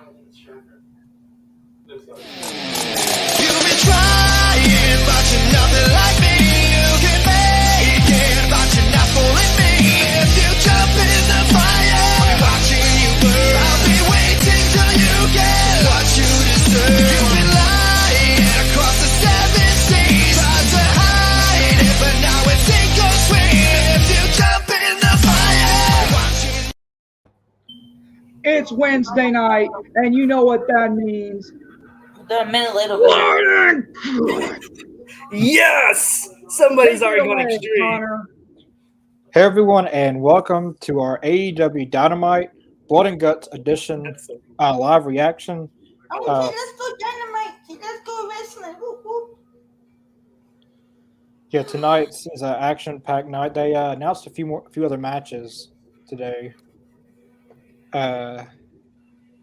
You've been trying, but you're nothing like me. You can make it, but you're not fooling me. If you jump in the fire, I'll be watching you burn. I'll be waiting till you get what you deserve. You've been lying across the 7 seas, tried to hide it, but now it's sink or swim. If you jump in the fire, watching. It's Wednesday night, and you know what that means. They're a minute later. Yes! Somebody's Take it already going away, extreme. Connor. Hey everyone, and welcome to our AEW Dynamite Blood and Guts edition live reaction. Okay, let's go Dynamite. Let's go wrestling. Whoop, whoop. Yeah, tonight is an action-packed night. They announced a few other matches today. The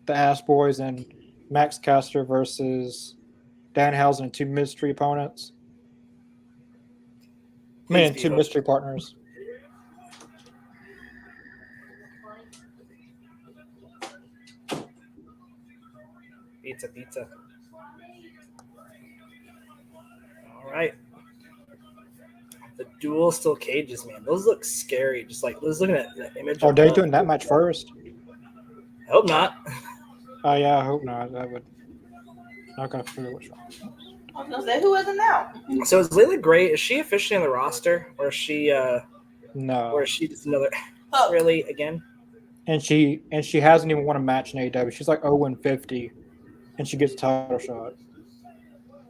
Ass Boys and Max Caster versus Danhausen and two mystery opponents. Two mystery partners. Pizza. All right. The dual steel cages, man. Those look scary. Just like, let's look at the image. Are they doing that match first? I hope not. Oh, yeah, I hope not. That would. Not gonna figure what's wrong. I was gonna say, who isn't now? So is Layla Gray? Is she officially on the roster, or is she? No. Or is she just another? Oh. Really again? And she hasn't even won a match in AEW. She's like 0-50, and she gets a title shot.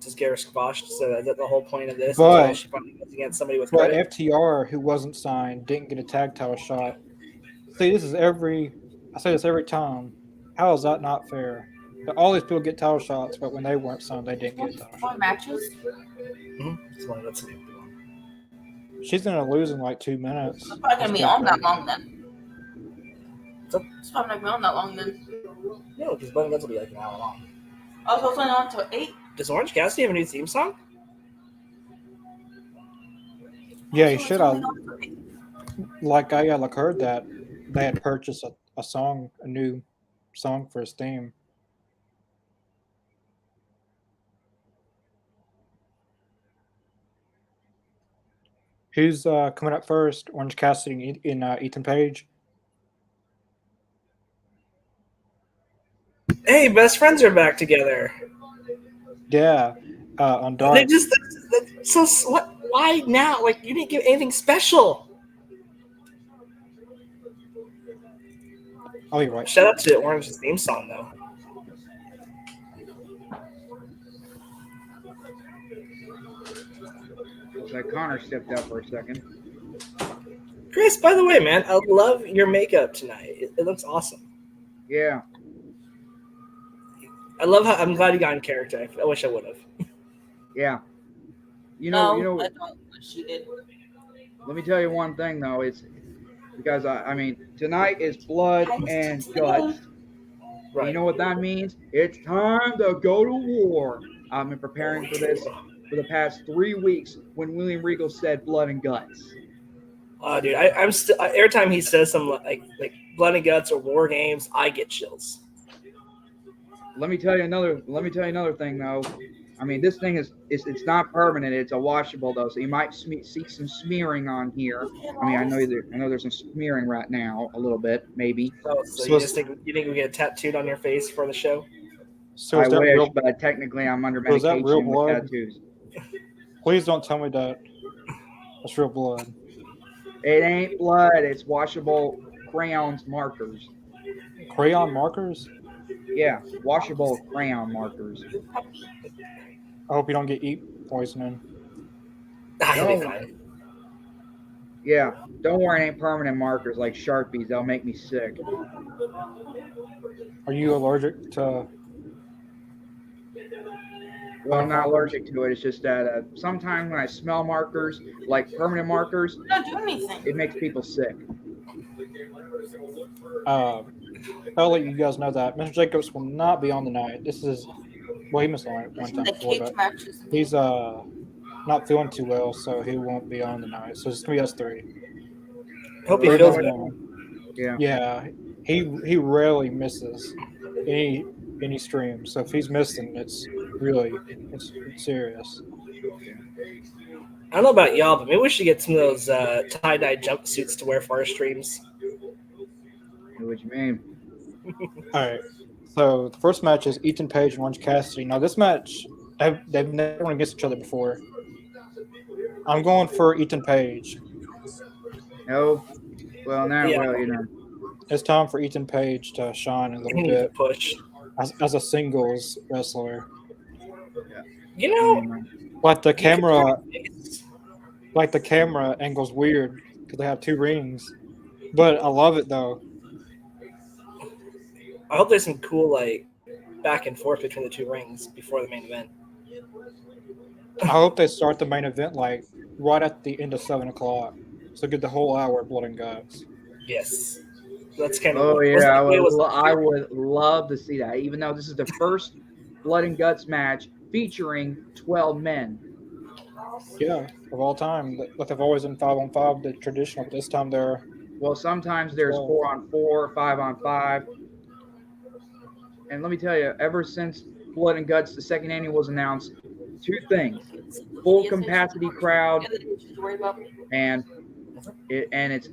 Just get her squashed. So is that the whole point of this? But- Until she finally goes against somebody with But credit? FTR, who wasn't signed, didn't get a tag title shot. See, I say this every time. How is that not fair? That all these people get title shots, but when they weren't signed, they didn't get a title Four shot. matches. That's She's gonna lose in like 2 minutes. It's probably gonna be on that long then. It's probably not gonna be on that long then. No, because Blood and Guts will be like an hour long. Oh, so it's only on till 8. Does Orange Cassidy have a new theme song? Yeah, you So should it's have. only on till 8. Like I heard that they had purchased a new song for his theme. Who's coming up first? Orange Cassidy in Ethan Page. Hey, best friends are back together. Yeah, on Dark. They just so what? Why now? Like you didn't give anything special. Oh, you're right. Shout out to Orange's theme song though. Looks like Connor stepped out for a second. Chris, by the way, man, I love your makeup tonight. It looks awesome. Yeah. I love how I'm glad you got in character. I wish I would have. Yeah. You No, know, I don't. She did. let me tell you one thing though. It's because I mean, tonight is blood and guts. Right. You know what that means? It's time to go to war. I've been preparing for this for the past 3 weeks when William Regal said blood and guts. Oh, dude, I'm still every time he says some like Blood and Guts or War Games, I get chills. Let me tell you another thing though. I mean, this thing it's not permanent. It's a washable though, so you might see some smearing on here. I mean, I know there's some smearing right now, a little bit, maybe. So you just think we get it tattooed on your face for the show? So I is that wish, real? but technically I'm under Was that medication real with blood? tattoos. Please don't tell me that. That's real blood. It ain't blood. It's washable crayons markers. Crayon markers? Yeah, washable crayon markers. I hope you don't get eat poisoning. He'll be No. fine. Yeah, don't worry, it ain't permanent markers like Sharpies. They'll make me sick. Are you allergic to? Well, I'm not allergic to it. It's just that sometimes when I smell markers, like permanent markers, You don't do anything. it makes people sick. I'll let you guys know that Mr. Jacobs will not be on the night. This is he missed on it one time The before, cage but matches. he's not feeling too well, so he won't be on the night. So it's gonna be us three. Hope he Three feels more better. than one. Yeah. Yeah, he rarely misses. any streams. So if he's missing, it's really it's serious. I don't know about y'all, but maybe we should get some of those tie-dye jumpsuits to wear for our streams. What you mean? All right. So the first match is Ethan Page and Orange Cassidy. Now this match, they've never won against each other before. I'm going for Ethan Page. No. Well, now, Yeah. well, you know. It's time for Ethan Page to shine a He little needs to bit push. as a singles wrestler. You know, Like the camera angle's weird because they have two rings, but I love it though. I hope there's some cool like back and forth between the two rings before the main event. I hope they start the main event like right at the end of 7:00, so get the whole hour of blood and guts. Yes, that's kind of. Oh yeah, I would love to see that. Even though this is the first blood and guts match featuring 12 men. Yeah, of all time, like they've always been 5-on-5, the traditional. But this time they're Well, sometimes there's 4-on-4, 5-on-5. And let me tell you, ever since Blood and Guts, the second annual was announced, two things: full capacity crowd, and it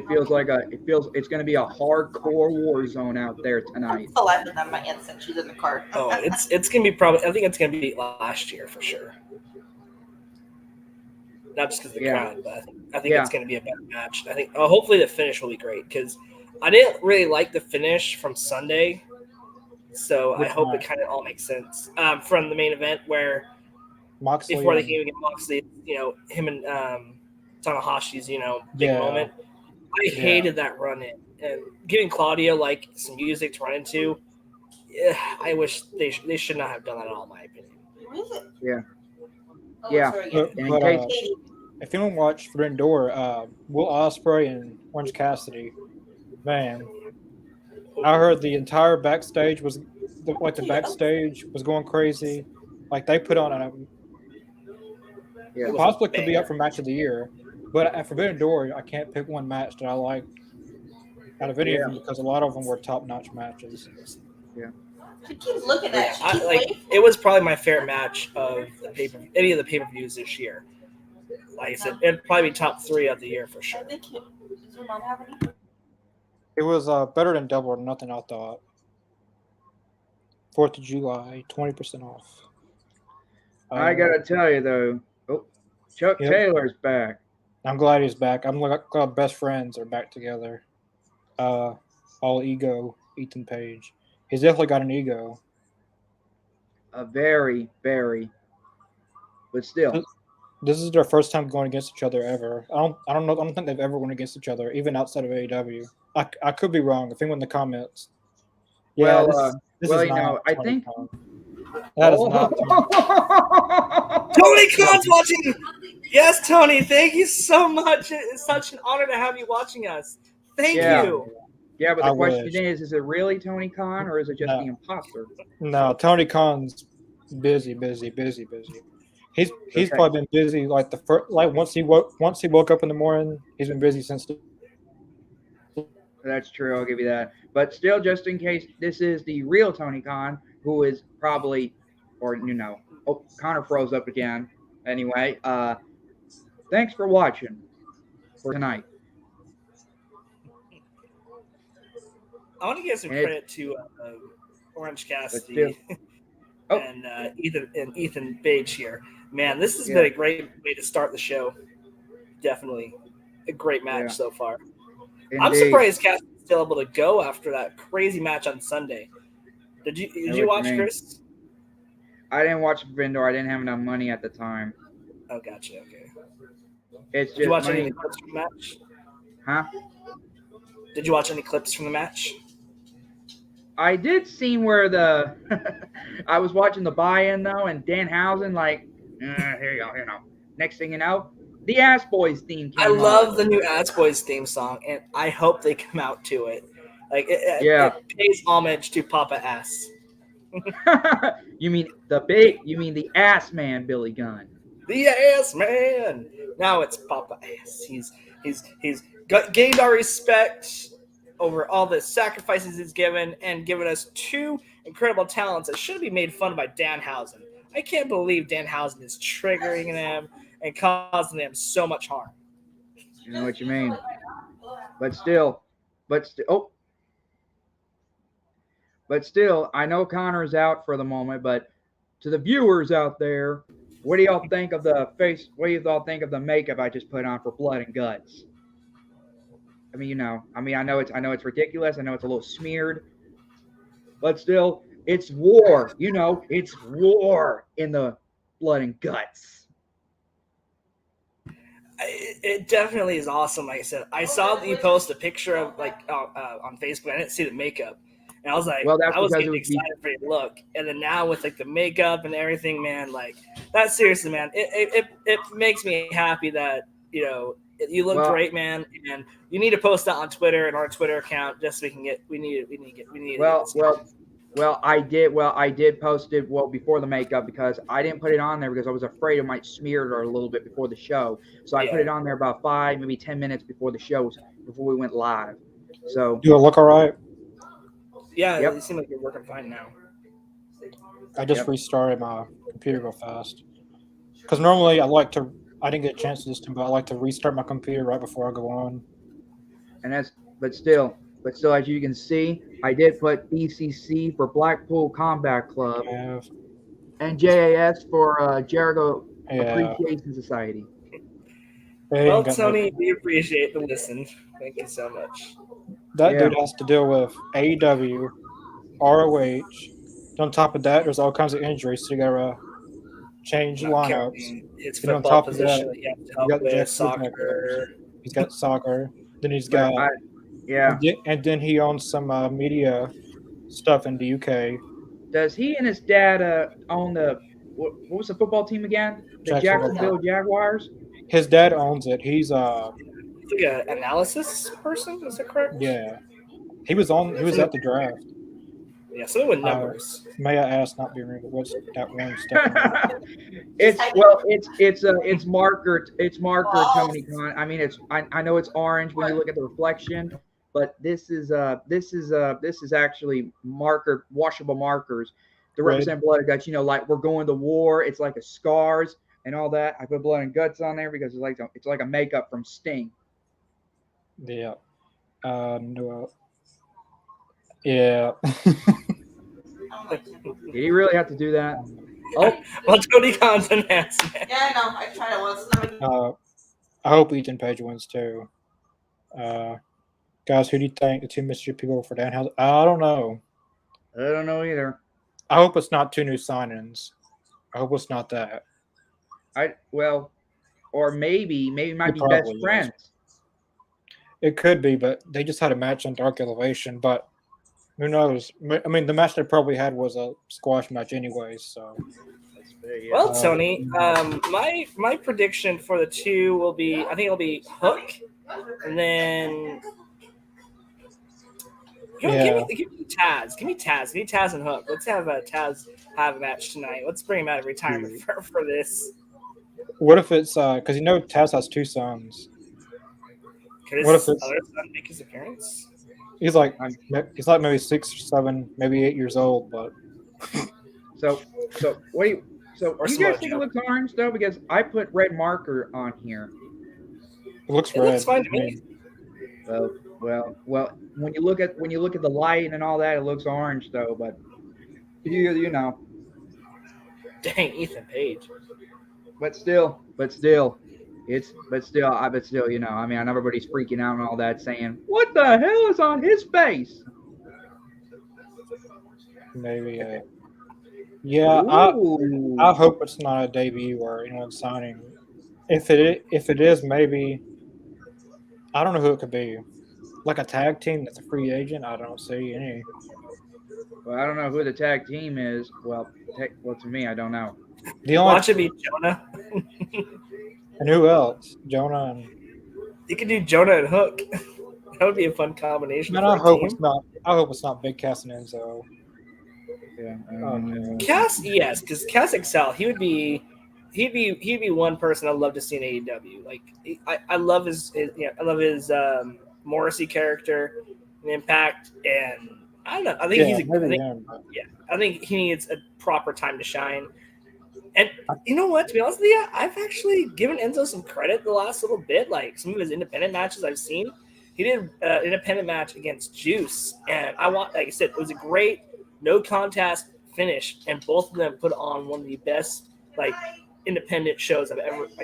feels like it's going to be a hardcore war zone out there tonight. The life of them, my aunt said she's in the car. Oh, it's gonna be probably. I think it's gonna be last year for sure. Not just because of the crowd, but I think it's gonna be a better match. I think hopefully the finish will be great because I didn't really like the finish from Sunday, so I hope it kind of all makes sense from the main event where Moxley before they came against Moxley, him and Tanahashi's big moment. I hated that run in and giving Claudio like some music to run into. Yeah, I wish they should not have done that at all, in my opinion. Who is it? Yeah. Oh, Yeah. sorry, But, if you don't watch Forbidden Door, Will Ospreay and Orange Cassidy, man, I heard the entire backstage was the backstage was going crazy. Like they put on possibly could be up for match of the year, but at Forbidden Door, I can't pick one match that I liked out of any of them because a lot of them were top-notch matches. Yeah. She keeps looking at you. It was probably my favorite match of any of the pay-per-views this year. Like I said, it'd probably be top 3 of the year for sure. Does your mom have any? It was better than Double or Nothing, I thought. 4th of July, 20% off. I gotta tell you though, Chuck Taylor's back. I'm glad he's back. I'm glad best friends are back together. All ego, Ethan Page. He's definitely got an ego. A very, very, but still. This is their first time going against each other ever. I don't think they've ever won against each other, even outside of AEW. I could be wrong. If anyone in the comments. Yeah, I think that is not. Tony Khan's watching. Yes, Tony. Thank you so much. It's such an honor to have you watching us. Thank you. Yeah, but the question is it really Tony Khan or is it just the imposter? No, Tony Khan's busy. He's probably been busy like once he woke up in the morning. He's been busy since. That's true. I'll give you that. But still, just in case this is the real Tony Khan, who is probably, Connor froze up again. Anyway, thanks for watching for tonight. I want to give some credit to Orange Cassidy and Ethan Page here. Man, this has been a great way to start the show. Definitely a great match so far. Indeed. I'm surprised Cassidy's still able to go after that crazy match on Sunday. Did you watch, Chris? I didn't watch Vendor. I didn't have enough money at the time. Oh, gotcha. Okay. Did you watch any clips from the match? Huh? Did you watch any clips from the match? I did see where I was watching the buy-in though, and Danhausen here you go, Next thing you know, the Ass Boys theme came I love the new Ass Boys theme song, and I hope they come out to it. It pays homage to Papa Ass. You mean the Ass Man, Billy Gunn? The Ass Man. Now it's Papa Ass. He's gained our respect over all the sacrifices he's given and given us two incredible talents that should be made fun of by Danhausen. I can't believe Danhausen is triggering them and causing them so much harm. You know what you mean? But still, I know Connor's out for the moment, but to the viewers out there, what do y'all think of the face? What do y'all think of the makeup I just put on for Blood and Guts? I mean, I know it's ridiculous. I know it's a little smeared, but still, it's war. It's war in the Blood and Guts. It definitely is awesome. Like I said, I saw that you post a picture of on Facebook. I didn't see the makeup, and I was like, well, that's I was because getting excited for your look. And then now with like the makeup and everything, man, like that seriously, man, it makes me happy that you look great, man, and you need to post that on Twitter and our Twitter account just so we need it. Well, I did post it before the makeup because I didn't put it on there because I was afraid it might smear it a little bit before the show. So I put it on there about 5, maybe 10 minutes before the show, before we went live. So do it look all right? Yeah, It seems like you're working fine now. I just restarted my computer real fast because normally I didn't get a chance to listen, but I like to restart my computer right before I go on. But still, as you can see, I did put BCC for Blackpool Combat Club and JAS for Jericho Appreciation Society. Well, Tony, we appreciate the listen. Thank you so much. That dude has to deal with AEW, ROH. On top of that, there's all kinds of injuries, so you gotta change lineups. It's football position that you have to help with, soccer. He's got soccer. Then he's got and then he owns some media stuff in the UK. Does he and his dad own what was the football team again? The Jacksonville Jaguars? His dad owns it. He's like an analysis person, is that correct? Yeah. He was at the draft. Yeah, something with numbers. May I ask, not being rude, but what's that one stuff? It's marker Tony Khan. I mean, I know it's orange when you look at the reflection, but this is actually washable markers to represent blood and guts. Like we're going to war. It's like a scars and all that. I put blood and guts on there because it's like a makeup from Sting. Yeah. No. Yeah. Did he really have to do that? Oh, well, Tony Khan's an ass. Yeah, I know. I tried it once. I hope Ethan Page wins too. Guys, who do you think the two mystery people for Danhausen? I don't know. I don't know either. I hope it's not two new signings. I hope it's not that. Or maybe might be best friends. It could be, but they just had a match on Dark Elevation, but who knows? I mean, the match they probably had was a squash match anyway, so. Well, Tony, my prediction for the two will be, I think it'll be Hook, and then give me Taz. Give me Taz and Hook. Let's have Taz have a match tonight. Let's bring him out of retirement for this. What if it's because Taz has two sons? What if his other son make his appearance? He's like maybe 6 or 7, maybe 8 years old, but. So wait. So you guys think it looks orange though? Because I put red marker on here. It looks red. It looks fine to me. Well. When you look at the light and all that, it looks orange though. But you know. Dang, Ethan Page. But still, I mean, I know everybody's freaking out and all that, saying, "What the hell is on his face?" Maybe. Yeah, I hope it's not a debut or anyone signing. If it is, maybe I don't know who it could be. Like a tag team that's a free agent. I don't see any. Well, I don't know who the tag team is. Well, to me, I don't know. Watch it be Jonah. And who else? Jonah and. You could do Jonah and Hook. That would be a fun combination. Man, I hope it's not Big Cass and Enzo. Yeah. Cass, yes, because Cass Excel, he'd be one person I'd love to see in AEW. Like I love his Morrissey character. in Impact, and I don't know. I think I think he needs a proper time to shine. And you know what? To be honest with you, I've actually given Enzo some credit the last little bit. Like some of his independent matches I've seen, he did an independent match against Juice, and like I said, it was a great no contest finish, and both of them put on one of the best independent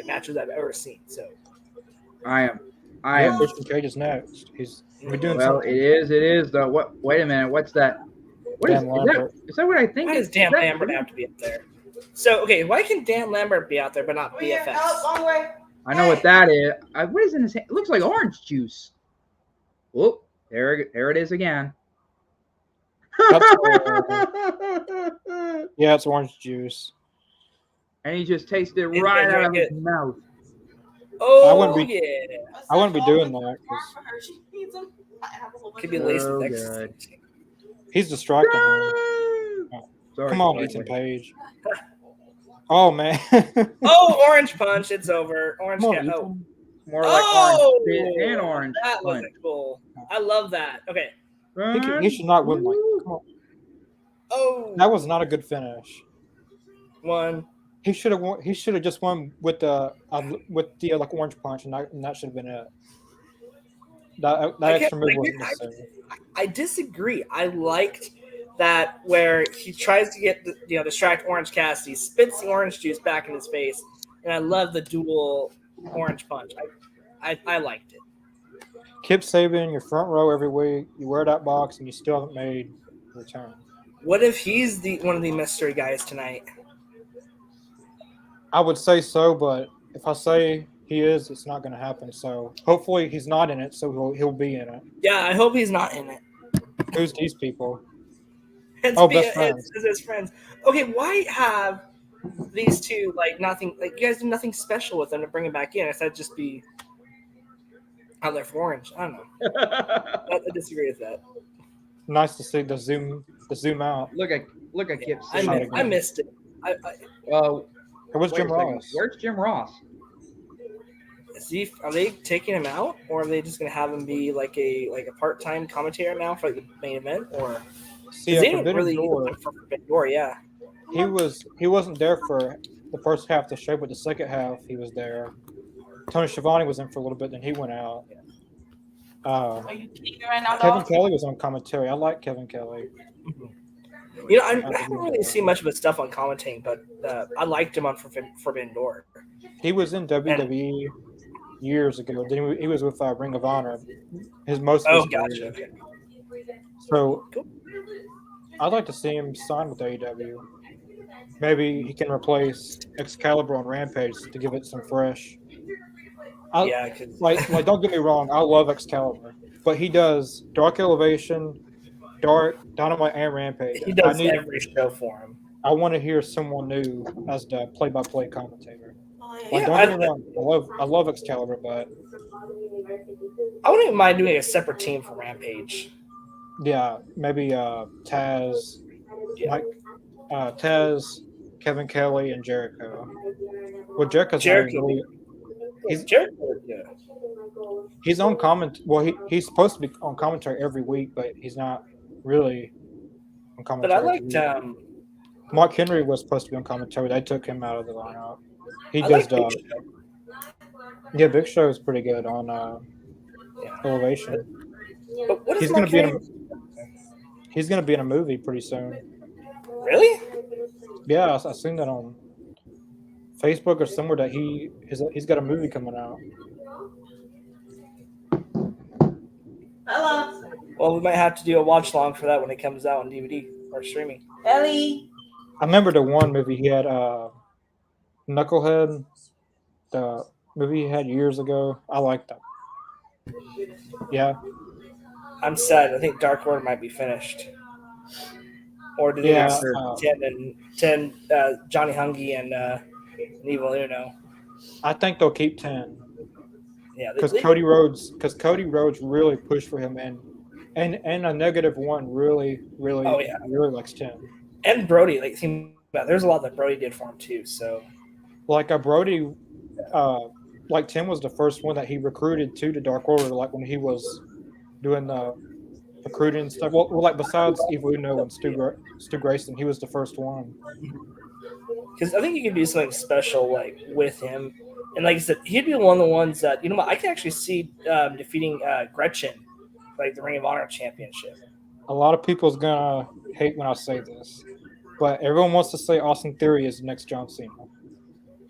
matches I've ever seen. So I am. Christian Cage is next. He's doing well, something. it is though. What? Wait a minute. What's that? What is that? What I think? Why does Dan Lambert have to be up there? So okay, why can Dan Lambert be out there but not BFS? I know what that is. What is in his hand? It looks like orange juice. Whoop! There it is again. Yeah, it's orange juice. And he just tasted it right out of his mouth. Oh, I wouldn't be doing that. Could be laced with good. He's distracting him. Sorry, Come on, Ethan Page. Oh man. Oh, orange punch! It's over. Orange cat. Oh, more like orange spit and orange. That was cool. I love that. Okay. He should not win. Come on. Oh, that was not a good finish. One. He should have won. He should have just won with the orange punch, and that should have been it. That extra move wasn't necessary. I disagree. I liked that where he tries to get distract Orange Cassidy, spits the orange juice back in his face, and I love the dual orange punch. I liked it. Kip Sabian, your front row every week. You wear that box, and you still haven't made a return. What if he's one of the mystery guys tonight? I would say so, but if I say he is, it's not going to happen. So hopefully he's not in it, so he'll be in it. Yeah, I hope he's not in it. Who's these people? Best friends. It's his friends. Okay, why have these two nothing? You guys do nothing special with them to bring him back in. I said just be out there for orange. I don't know. I disagree with that. Nice to see the zoom out. Look at Kip. I missed it. It was Jim Ross. Where's Jim Ross? Are they taking him out, or are they just going to have him be like a part-time commentator now for the main event? Or they didn't really for Forbidden Door, yeah. He wasn't there for the first half of the show, but the second half he was there. Tony Schiavone was in for a little bit, then he went out. Are you kidding right now, Kevin Kelly was on commentary. I like Kevin Kelly. I haven't really seen much of his stuff on commentating, but I liked him on Forbidden Door. He was in WWE years ago. Then he was with Ring of Honor. Gotcha. Okay. So I'd like to see him sign with AEW. Maybe he can replace Excalibur on Rampage to give it some fresh. Don't get me wrong, I love Excalibur, but he does Dark Elevation, Dark, Dynamite, and Rampage. He does every show for him. I want to hear someone new as the play-by-play commentator. Don't get me wrong, I love Excalibur, but I wouldn't even mind doing a separate team for Rampage. Yeah, maybe Taz, Taz, Kevin Kelly, and Jericho. Well, he's on comment. Well, he's supposed to be on commentary every week, but he's not really on commentary. But I liked Mark Henry was supposed to be on commentary. They took him out of the lineup. He does. Big Show is pretty good on Elevation. But what is he's going to be in a movie pretty soon. Really? Yeah, I've seen that on Facebook or somewhere that he's got a movie coming out. Hello. Well, we might have to do a watch long for that when it comes out on DVD or streaming. Ellie. I remember the one movie he had, Knucklehead, the movie he had years ago. I liked that. Yeah. I'm sad. I think Dark Order might be finished. Or did they have 10 Johnny Hungy and Evil Uno? I think they'll keep 10. Yeah, because Cody Rhodes really pushed for him, and a negative one really likes 10. And Brody, there's a lot that Brody did for him too. So, Brody, 10 was the first one that he recruited to the Dark Order. Like when he was doing the recruiting and stuff. Well, like besides Evil Uno and Stu Grayson, he was the first one. Because I think you could do something special like with him, and like I said, he'd be one of the ones that what I can actually see defeating Gretchen, like the Ring of Honor Championship. A lot of people's gonna hate when I say this, but everyone wants to say Austin Theory is the next John Cena.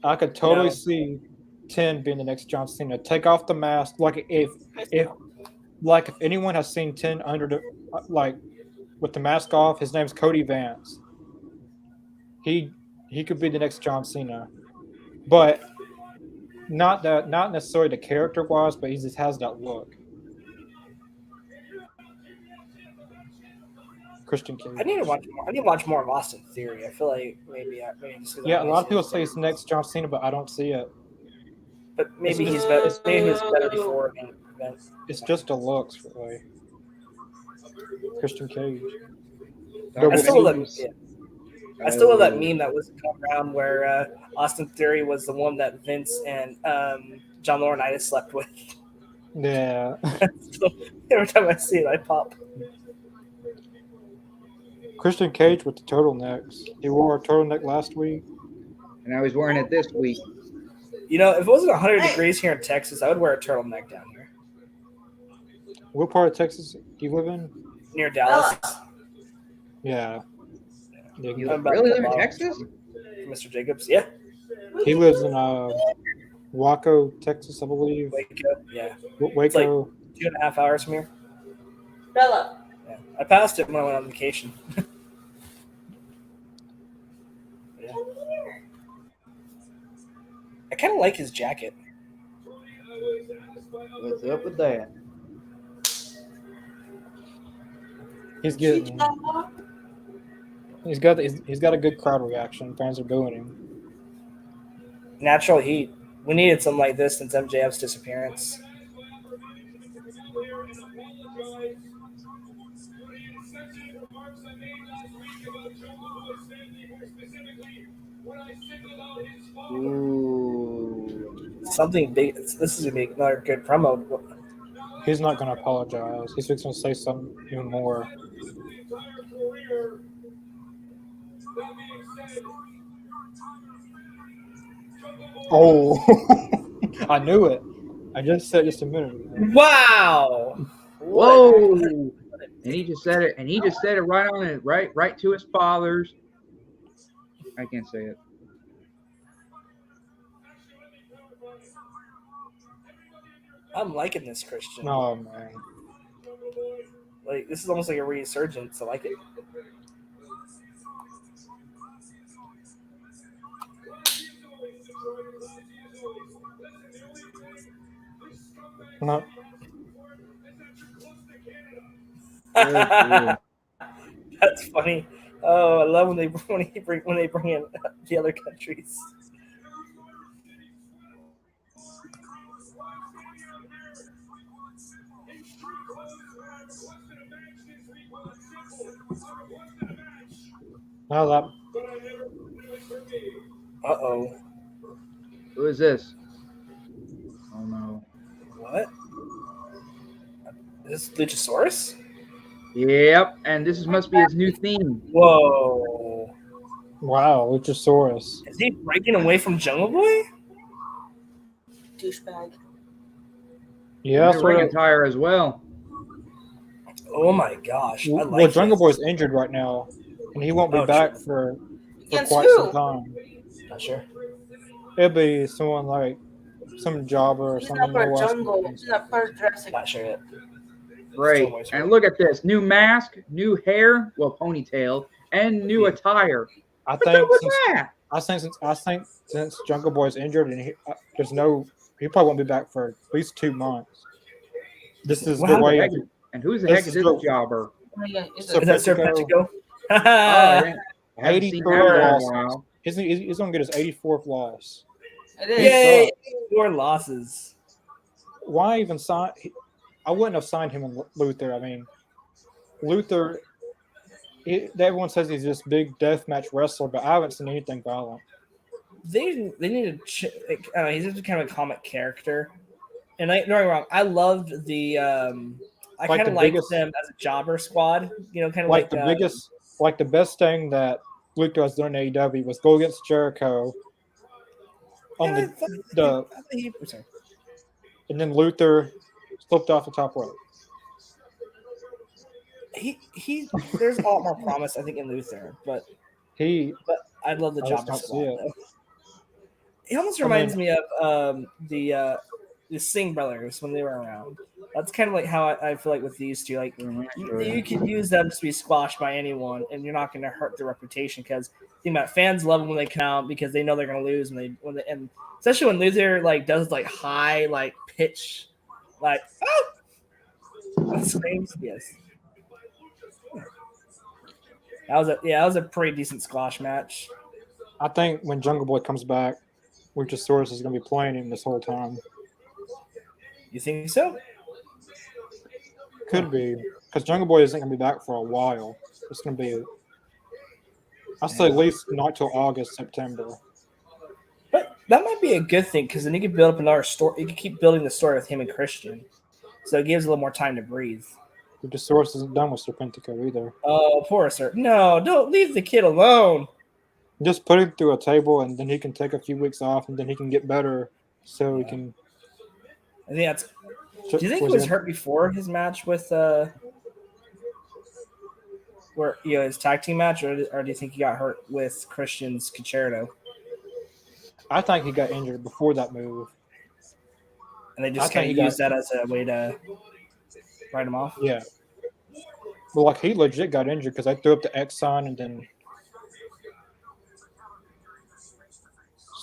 I could totally see 10 being the next John Cena. Take off the mask. Like if anyone has seen 10 under the with the mask off, his name's Cody Vance. He could be the next John Cena, but not necessarily the character wise, but he just has that look. Christian Cage. I need to watch more of Austin Theory. I feel like maybe just a lot of people say it's the next John Cena, but I don't see it. But maybe he's better. Maybe he was better before. It's just the looks, really. Christian Cage. I still love that meme that was going around where Austin Theory was the one that Vince and John Laurinaitis slept with. Yeah. So every time I see it, I pop. Christian Cage with the turtlenecks. He wore a turtleneck last week. And now he's wearing it this week. If it wasn't 100 degrees here in Texas, I would wear a turtleneck down here. What part of Texas do you live in? Near Dallas. Yeah. You really live in Texas? Mr. Jacobs, yeah. He lives in Waco, Texas, I believe. Waco, yeah. Waco. It's like 2.5 hours from here. Bella. Yeah. I passed it when I went on vacation. Yeah. I kind of like his jacket. What's up with that? He's got a good crowd reaction. Fans are booing him. Natural heat. We needed something like this since MJF's disappearance. Ooh. Something big. This is gonna be another good promo. He's not going to apologize. He's going to say something even more. Oh, I knew it. I just said just a minute ago. Wow! Whoa! And he just said it. And he just said it right on it, right to his father's. I can't say it. I'm liking this, Christian. Oh man! Like this is almost like a resurgence. I like it. No. That's funny. Oh, I love when they bring in the other countries. Now that. Uh-oh. Who is this? Oh no. What? Is this Luchasaurus? Yep, and this must be his new theme. Whoa. Wow, Luchasaurus. Is he breaking away from Jungle Boy? Douchebag. Yeah, that's ring what. attire as well. Oh my gosh. I like Well, Jungle this. Boy's injured right now, and he won't be back for Against quite who? some time. Not sure. It'll be someone like some jobber or He's something. not part of more Jungle. He's not part of Jurassic. Not sure yet. Great. And look at this. New mask, new hair, well, ponytail, and new attire. I What's think up with since, that? I think since Jungle Boy's injured and he probably won't be back for at least 2 months. This is the way. And who's the heck is this jobber? Oh, yeah, Is that Serpentico? Oh, I haven't seen that in 84 a losses. while. He's going to get his 84th loss. It is. Yay! 4 losses. Why even sign? I wouldn't have signed him in Luther. I mean, Luther. Everyone says he's this big deathmatch wrestler, but I haven't seen anything violent. They need to. He's just kind of a comic character, and don't get me wrong. I loved the I kind of like them as a jobber squad. You know, kind of like the biggest, like the best thing that Luther has done in AEW was go against Jericho on and then Luther slipped off the top rope. He there's a lot more promise, I think, in Luther, but I love the jobber squad. He almost reminds me of the Singh brothers when they were around. That's kind of like how I feel like with these two. Like you can use them to be squashed by anyone, and you're not going to hurt their reputation because think about it, fans love them when they come out because they know they're going to lose and especially when Luther like does like high like pitch like screams. Yes, that was a pretty decent squash match. I think when Jungle Boy comes back, Luchasaurus is going to be playing him this whole time. You think so? Could be, because Jungle Boy isn't going to be back for a while. It's going to be, I'll say at least not till August, September. But that might be a good thing because then you can build up another story. You can keep building the story with him and Christian, so it gives a little more time to breathe. Luchasaurus isn't done with Serpentico either. Oh, poor Sir. No, don't leave the kid alone. Just put him through a table, and then he can take a few weeks off, and then he can get better, so he can. I think that's. Do you think he was hurt before his match with his tag team match, or do you think he got hurt with Christian's Concerto? I think he got injured before that move, and they just kind of used that as a way to write him off. Yeah, well, like he legit got injured because I threw up the X sign and then.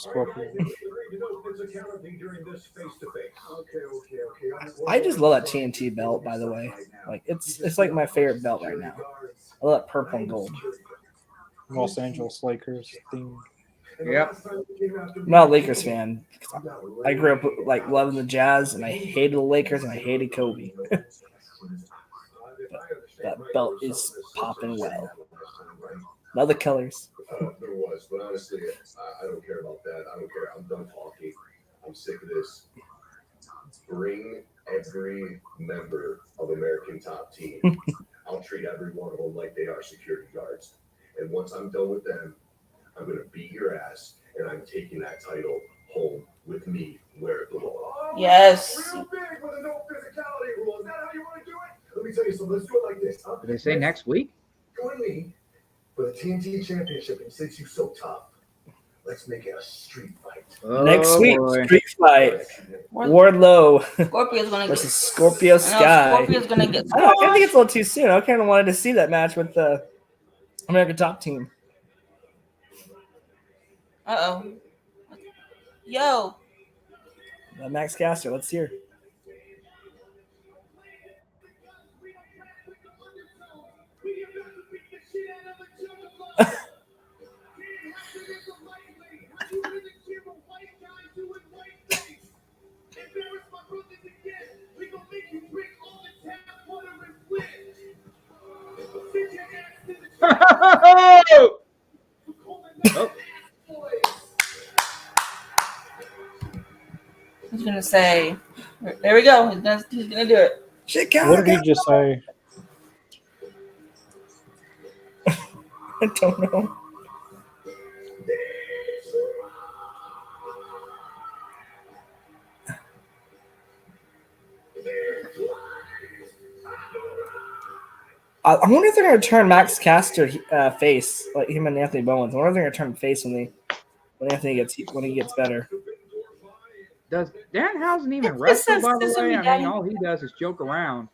Scorpion. I just love that TNT belt, by the way. Like it's like my favorite belt right now. I love that purple and gold. Los Angeles Lakers theme. Yep. I'm not a Lakers fan. I grew up like loving the Jazz, and I hated the Lakers, and I hated Kobe. That belt is popping well. Love the colors. There was, but honestly, I don't care about that. I don't care. I'm done talking. I'm sick of this. Bring every member of American Top Team. I'll treat every one of them like they are security guards. And once I'm done with them, I'm going to beat your ass, and I'm taking that title home with me where it belongs. Yes. Real big with a no physicality rule. Is that how you want to do it? Let me tell you something. Let's do it like this. Did they say next week? Join me for the TNT Championship, and since you're so tough, let's make it a street fight. Next week, street fight. Wardlow Scorpio's gonna versus Scorpio Sky. Scorpio's gonna get. I think it's a little too soon. I kind of wanted to see that match with the American Top Team. Yo. Max Caster, let's hear. Oh. He's gonna say, "There we go." He's gonna do it. Chicago. What did he just say? I don't know. I wonder if they're going to turn Max Caster face, like him and Anthony Bowens. I wonder if they're going to turn him face when he gets better. Does Danhausen even wrestle, by the way? I mean, all he does is joke around.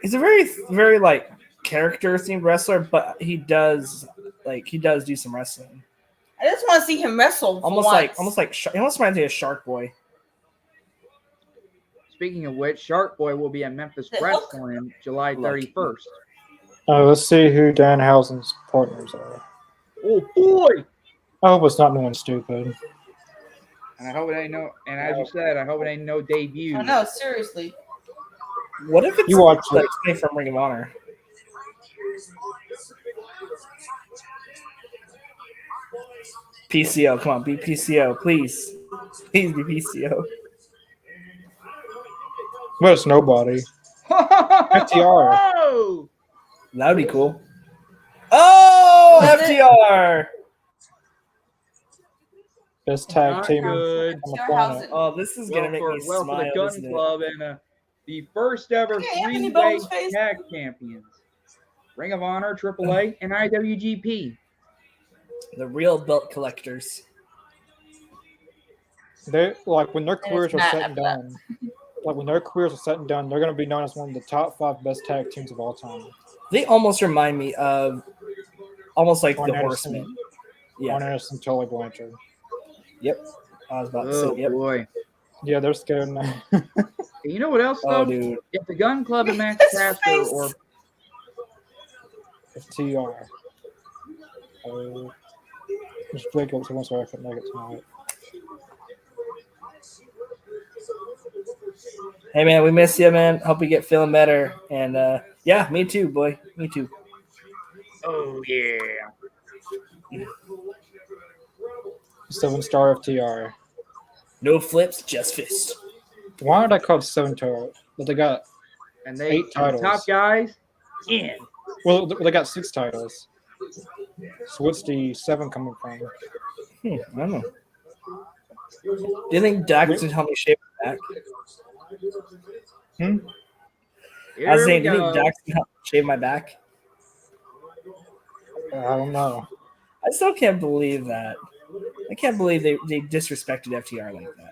He's a very, very like character themed wrestler, but he does do some wrestling. I just want to see him wrestle. Almost like he almost reminds me of Shark Boy. Speaking of which, Shark Boy will be at Memphis Wrestling July 31st. Let's see who Danhausen's partners are. Oh boy! I hope it's not anyone stupid. And I hope it ain't no. And as you said, I hope it ain't no debut. I know, seriously. What if it's you watch like somebody from Ring of Honor? PCO, come on, be PCO, please. Please be PCO. But it's nobody. FTR. Oh! That would be cool. Oh, Was it? FTR. Best tag Not team good. on the FTR, planet. how's it? Oh, this is gonna make me For smile. the Gun isn't it? Club and the first ever Okay, Anthony three-way Bell's face. tag champions. Ring of Honor, AAA, and IWGP. The real belt collectors. They like when their careers are Matt set and after that. done. Like when their careers are set and done, they're going to be known as one of the top 5 best tag teams of all time. They almost remind me of almost like Arn the Anderson. Horsemen. Yeah. Arn Anderson, Tully Blanchard. Yep. I was about to Oh say. Yep. boy! Yeah, they're scared now. You know what else Oh, though? dude. If the Gun Club and Max His Caster face. or FTR. Just Blake up to one so I couldn't make it tonight. Hey man, we miss you, man. Hope you get feeling better. And yeah, me too, boy. Me too. oh yeah, 7-star FTR. No flips, just fists. Why are they called 7-star? But they got and they 8 titles. the top guys in. Well, they got 6 titles. So what's the 7 coming from? I don't know. Do you think Dax can help me shave my back? I was Here we saying, do you think go. Dax can help me shave my back? I don't know. I still can't believe that. I can't believe they disrespected FTR like that.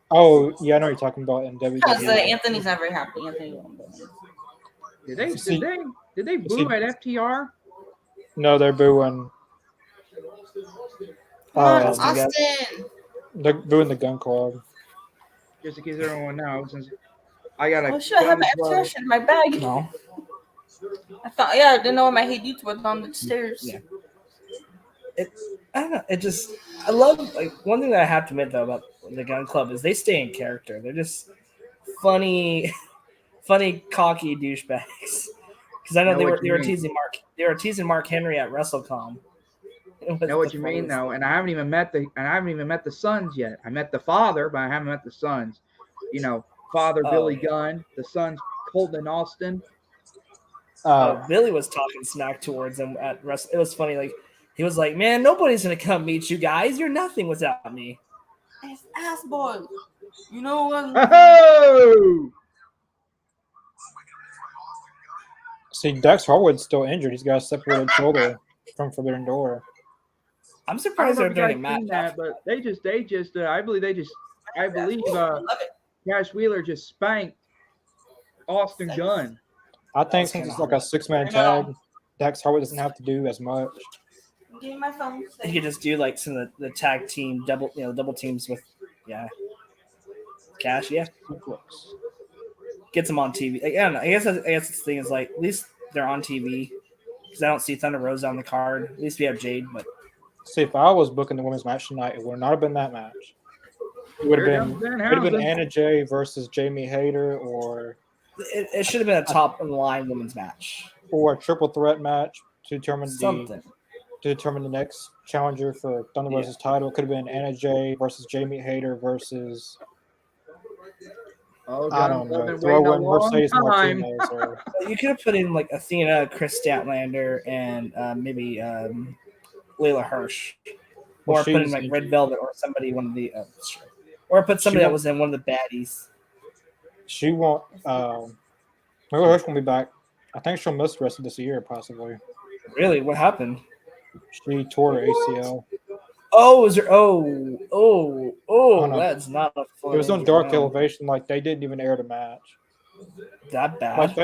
Oh, yeah, I know what you're talking about in Because WWE. Anthony's not very happy. Anthony won't do it. Did they boo at FTR? No, they're booing. Come on, Um, Austin. They're booing the Gun Club. Just in case everyone knows, since I got a Oh shit! I have my Gun Club- FTR shit in my bag. No. I thought, yeah, I didn't know where my Hey Dudes was on the stairs. Yeah. I don't know. It just I love like one thing that I have to admit though about the Gun Club is they stay in character. They're just funny, cocky douchebags. Because I know they were teasing Mark Henry at WrestleCon. I know what you mean though, and I haven't even met the sons yet. I met the father, but I haven't met the sons. You know, father Billy Gunn, the sons Colton and Austin. Billy was talking smack towards him at Wrestle. It was funny. Like he was like, "Man, nobody's gonna come meet you guys. You're nothing without me." It's ass boy. You know what? Oh! See, Dax Harwood's still injured. He's got a separated shoulder from Forbidden Door. I'm I surprised don't they're know if doing you guys a seen match. that, but they just I believe Love it. Cash Wheeler just spanked Austin Gunn. I think That's since it's kinda like a 6-man I know. tag, Dax Harwood doesn't have to do as much. Give me my phone. You could just do like some of the tag team double teams with Cash. Yeah, gets them on TV. Like, I don't know. I guess the thing is like at least they're on TV because I don't see Thunder Rosa on the card. At least we have Jade, but See, if I was booking the women's match tonight, it would not have been that match. It would have Here been, comes Van it would have been Housen. Anna Jay versus Jamie Hayter or it should have been a top in line women's match. a triple threat match to determine Something. the next challenger for Thunder Rosa's title. It could have been Anna Jay versus Jamie Hayter versus Oh, I Gunn don't know, been throw waiting a in long Mercedes time. Martinez or You could have put in like Athena, Chris Statlander, and maybe Layla Hirsch, or Well, put in she's like injured. Red Velvet or somebody one of the or put somebody that was in one of the baddies. she won't. Maybe Hirsch won't be back. I think she'll miss the rest of this year, possibly. Really, what happened? She tore her ACL. Oh, is there? Oh, no. that's not a fun. It was on injury, Dark no. Elevation. Like they didn't even air the match. That bad.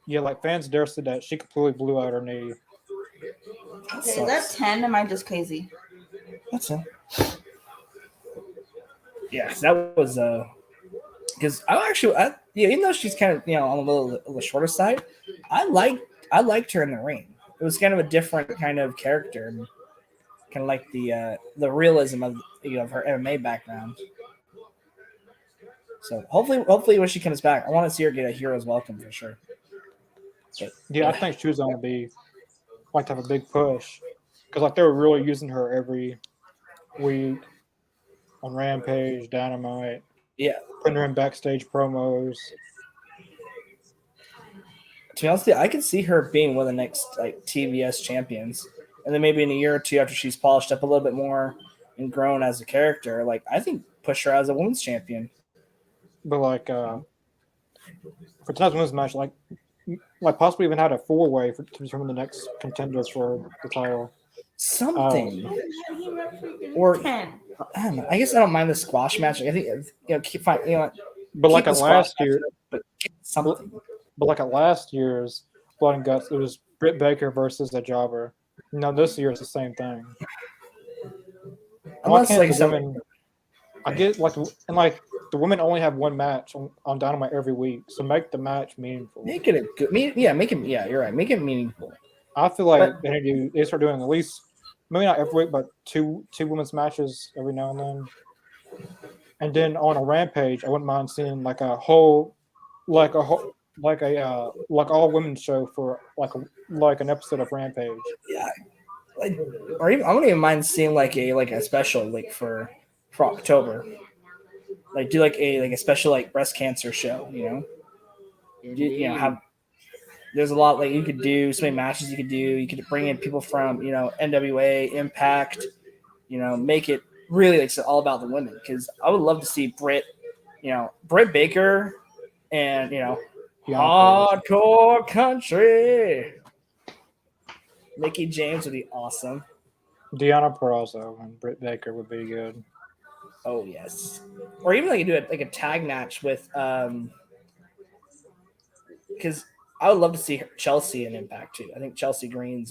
Like fans there said that she completely blew out her knee. That Okay, is that sucks. 10? Am I just crazy? That's it. Yeah, 'cause that was because even though she's kind of on a little shorter side, I liked her in the ring. It was kind of a different kind of character, and kind of like the realism of her MMA background. So hopefully when she comes back, I want to see her get a hero's welcome for sure. But, Yeah, I think she was going to be to have a big push because like they were really using her every week on Rampage, Dynamite. Yeah. Putting her in backstage promos. to be honest with you, I could see her being one of the next like TBS champions, and then maybe in a year or two after she's polished up a little bit more and grown as a character, like I think push her as a women's champion. But like for tonight's women's match, like possibly even had a 4-way to determine the next contenders for the title. Something. Or I don't know. I guess I don't mind the squash match. I think keep fine. But like at last year, but something. But like at last year's Blood and Guts, it was Britt Baker versus a jobber. Now this year it's the same thing. Unless like women, I get like the women only have one match on Dynamite every week, so make the match meaningful. Make it a good. Make it. Yeah, you're right. Make it meaningful. I feel like they start doing at least maybe not every week, but two women's matches every now and then. And then on a Rampage, I wouldn't mind seeing like all women's show for like an episode of Rampage. Yeah, or even I wouldn't even mind seeing like a special like for October. Like do like a special like breast cancer show, have there's a lot like you could do so many matches you could do. You could bring in people from NWA, Impact, make it really like all about the women because I would love to see Britt Baker and Hardcore Country. Mickey James would be awesome. Deonna Purrazzo and Britt Baker would be good. Oh yes, or even like do a tag match with because I would love to see Chelsea in Impact too. I think Chelsea Green's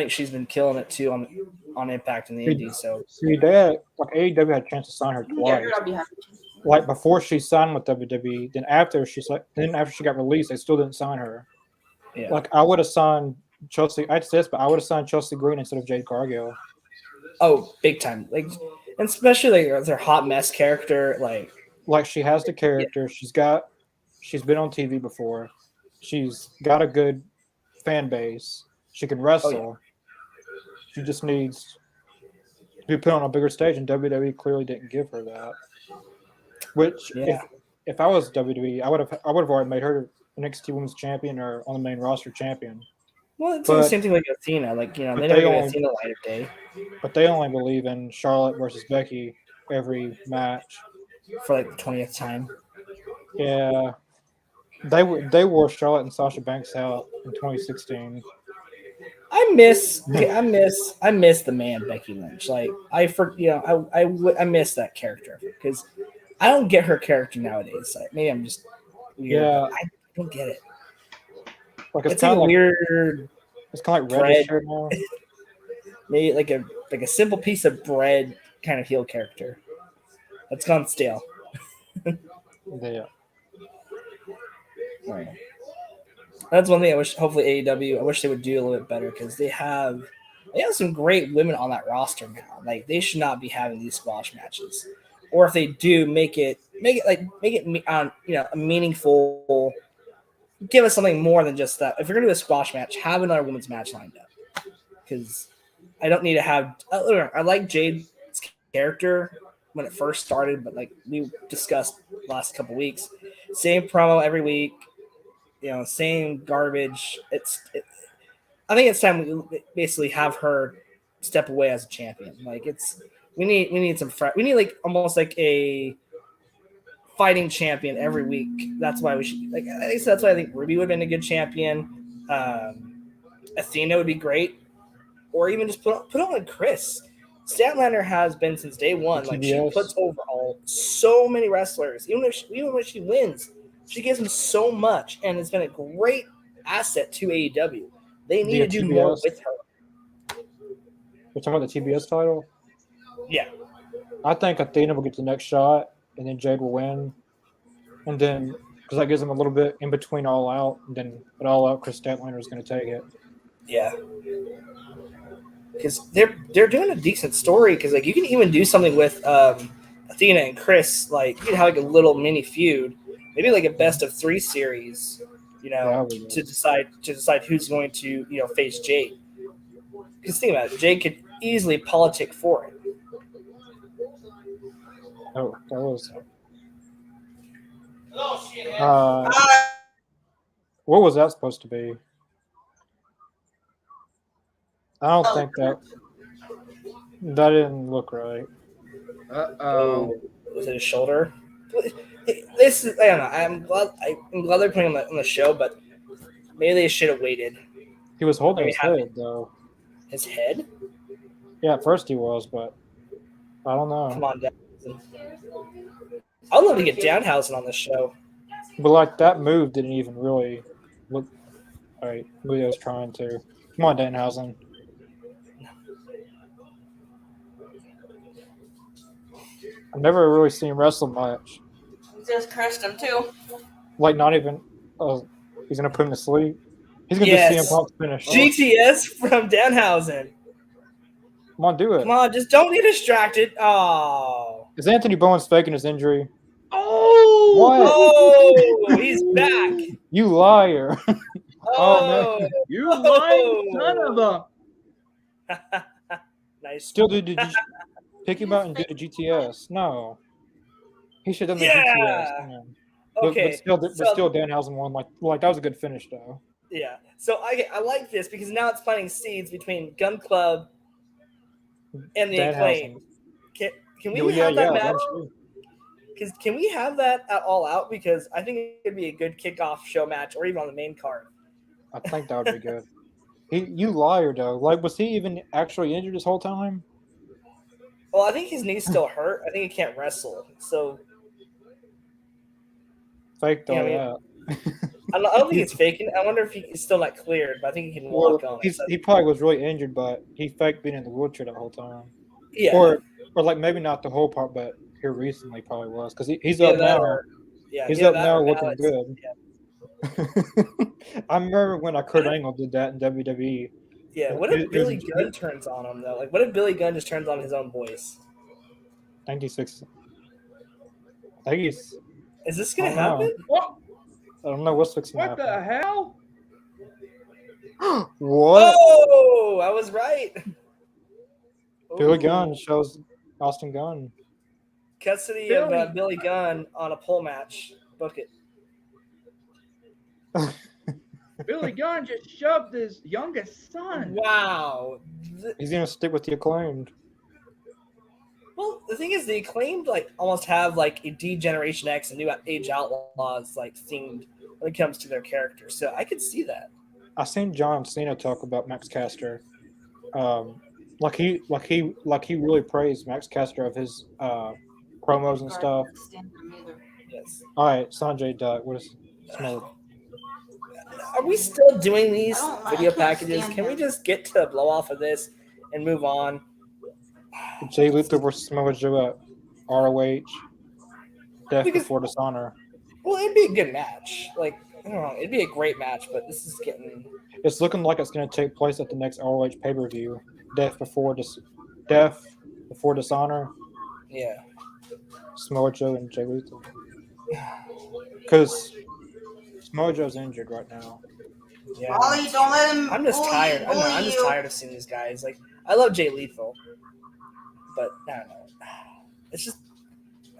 she's been killing it too on Impact in the Indies. So AEW had a chance to sign her twice. Yeah, I'll be happy. Like before she signed with WWE, then after she got released, they still didn't sign her. Yeah. Like I would have signed Chelsea. I'd say this, but I would have signed Chelsea Green instead of Jade Cargill. Oh, big time! Like, and especially like their hot mess character. Like she has the character. Yeah. She's been on TV before. She's got a good fan base. She can wrestle. Oh, yeah. She just needs to be put on a bigger stage, and WWE clearly didn't give her that. Which, if I was WWE, I would have already made her NXT Women's Champion or on the main roster champion. Well, it's the same thing like Athena. Like they never give Athena light of day. But they only believe in Charlotte versus Becky every match for like the 20th time. Yeah, they wore Charlotte and Sasha Banks out in 2016. I miss the man Becky Lynch. Like I miss that character because I don't get her character nowadays. Like, maybe I'm just weird. Yeah, I don't get it. Like it's kind of like weird. It's kind of like reddish right now. Maybe like a simple piece of bread kind of heel character. That's gone stale. Yeah. Right. That's one thing I wish. Hopefully AEW. I wish they would do a little bit better because they have some great women on that roster now. Like they should not be having these squash matches, or if they do, make it a meaningful. Give us something more than just that. If you're gonna do a squash match, have another women's match lined up. Because I don't need to have. I like Jade's character when it first started, but like we discussed last couple weeks, same promo every week. Same garbage. I think it's time we basically have her step away as a champion. Like we need some we need like almost like a fighting champion every week. That's why we should that's why I think Ruby would have been a good champion. Athena would be great, or even just put on Chris. Statlander has been since day one. Like she puts over so many wrestlers. Even when she wins. She gives them so much, and it's been a great asset to AEW. They need to do more with her. We're talking about the TBS title? Yeah. I think Athena will get the next shot, and then Jade will win. And then, because that gives them a little bit in between All Out, and then at All Out, Chris Statlander is going to take it. Yeah. Because they're doing a decent story, because like you can even do something with Athena and Chris. Like you can have like a little mini feud. Maybe like a best of 3 series, to decide who's going to, face Jade. Because think about it, Jade could easily politic for it. Oh, that was. What was that supposed to be? I don't think that didn't look right. Uh-oh. Was it his shoulder? This is, I don't know. I'm glad they're putting him on the show, but maybe they should have waited. He was holding his head, though. His head? Yeah, at first he was, but I don't know. Come on, Danhausen. I'd love to get Danhausen on this show. But like that move didn't even really look right. Maybe I was trying to. Come on, Danhausen. I've never really seen him wrestle much. Just crushed him too. Like not even. He's gonna put him to sleep. He's gonna just see him Punk's finish. GTS from Danhausen. Come on, do it. Come on, just don't get distracted. Oh. Is Anthony Bowens faking his injury? Oh! What? Oh, he's back. You liar. Oh, man. You lying son of a... Nice. Still did you pick him out and do the GTS? No. He should have done the GTS. Man. Okay. But still Danhausen won. Like that was a good finish though. Yeah. So I like this because now it's planting seeds between Gun Club and the Acclaim. Can we have that match? Can we have that at All Out? Because I think it could be a good kickoff show match, or even on the main card. I think that would be good. You liar though. Like, was he even actually injured this whole time? Well, I think his knee's still hurt. I think he can't wrestle. So faked all that. I don't think it's faking. I wonder if he's still not cleared, but I think he can walk on it. He probably was really injured, but he faked being in the wheelchair the whole time. Yeah. Or like maybe not the whole part, but here recently probably was because he's up now. He's up now looking good. Yeah. I remember when Kurt Angle did that in WWE. Yeah, what if Billy Gunn turns on him though? Like, what if Billy Gunn just turns on his own voice? 96. Is this gonna happen? What? I don't know what's fixing to happen. What the hell? What? Oh, I was right. Billy Gunn shows Austin Gunn. Custody of Billy Gunn on a pole match. Book it. Billy Gunn just shoved his youngest son. Wow. He's gonna stick with the Acclaimed. Well, the thing is, the Acclaimed almost have a D-Generation X and New Age Outlaws themed when it comes to their characters. So I could see that. I seen John Cena talk about Max Caster. Like he really praised Max Caster of his promos and stuff. Yes. All right, Sanjay Dutt. What is smell? Are we still doing these video packages? Can we just get to the blow off of this and move on? Jay Lethal versus Samoa Joe at ROH. Death before Dishonor. Well, it'd be a good match. I don't know. It'd be a great match, but this is getting. It's looking like it's going to take place at the next ROH pay-per-view. Death before Dishonor. Yeah. Samoa Joe and Jay Lethal. Because Samoa Joe's injured right now. Yeah. Ollie, don't let him. I'm just tired. I'm just tired of seeing these guys. I love Jay Lethal, but I don't know. It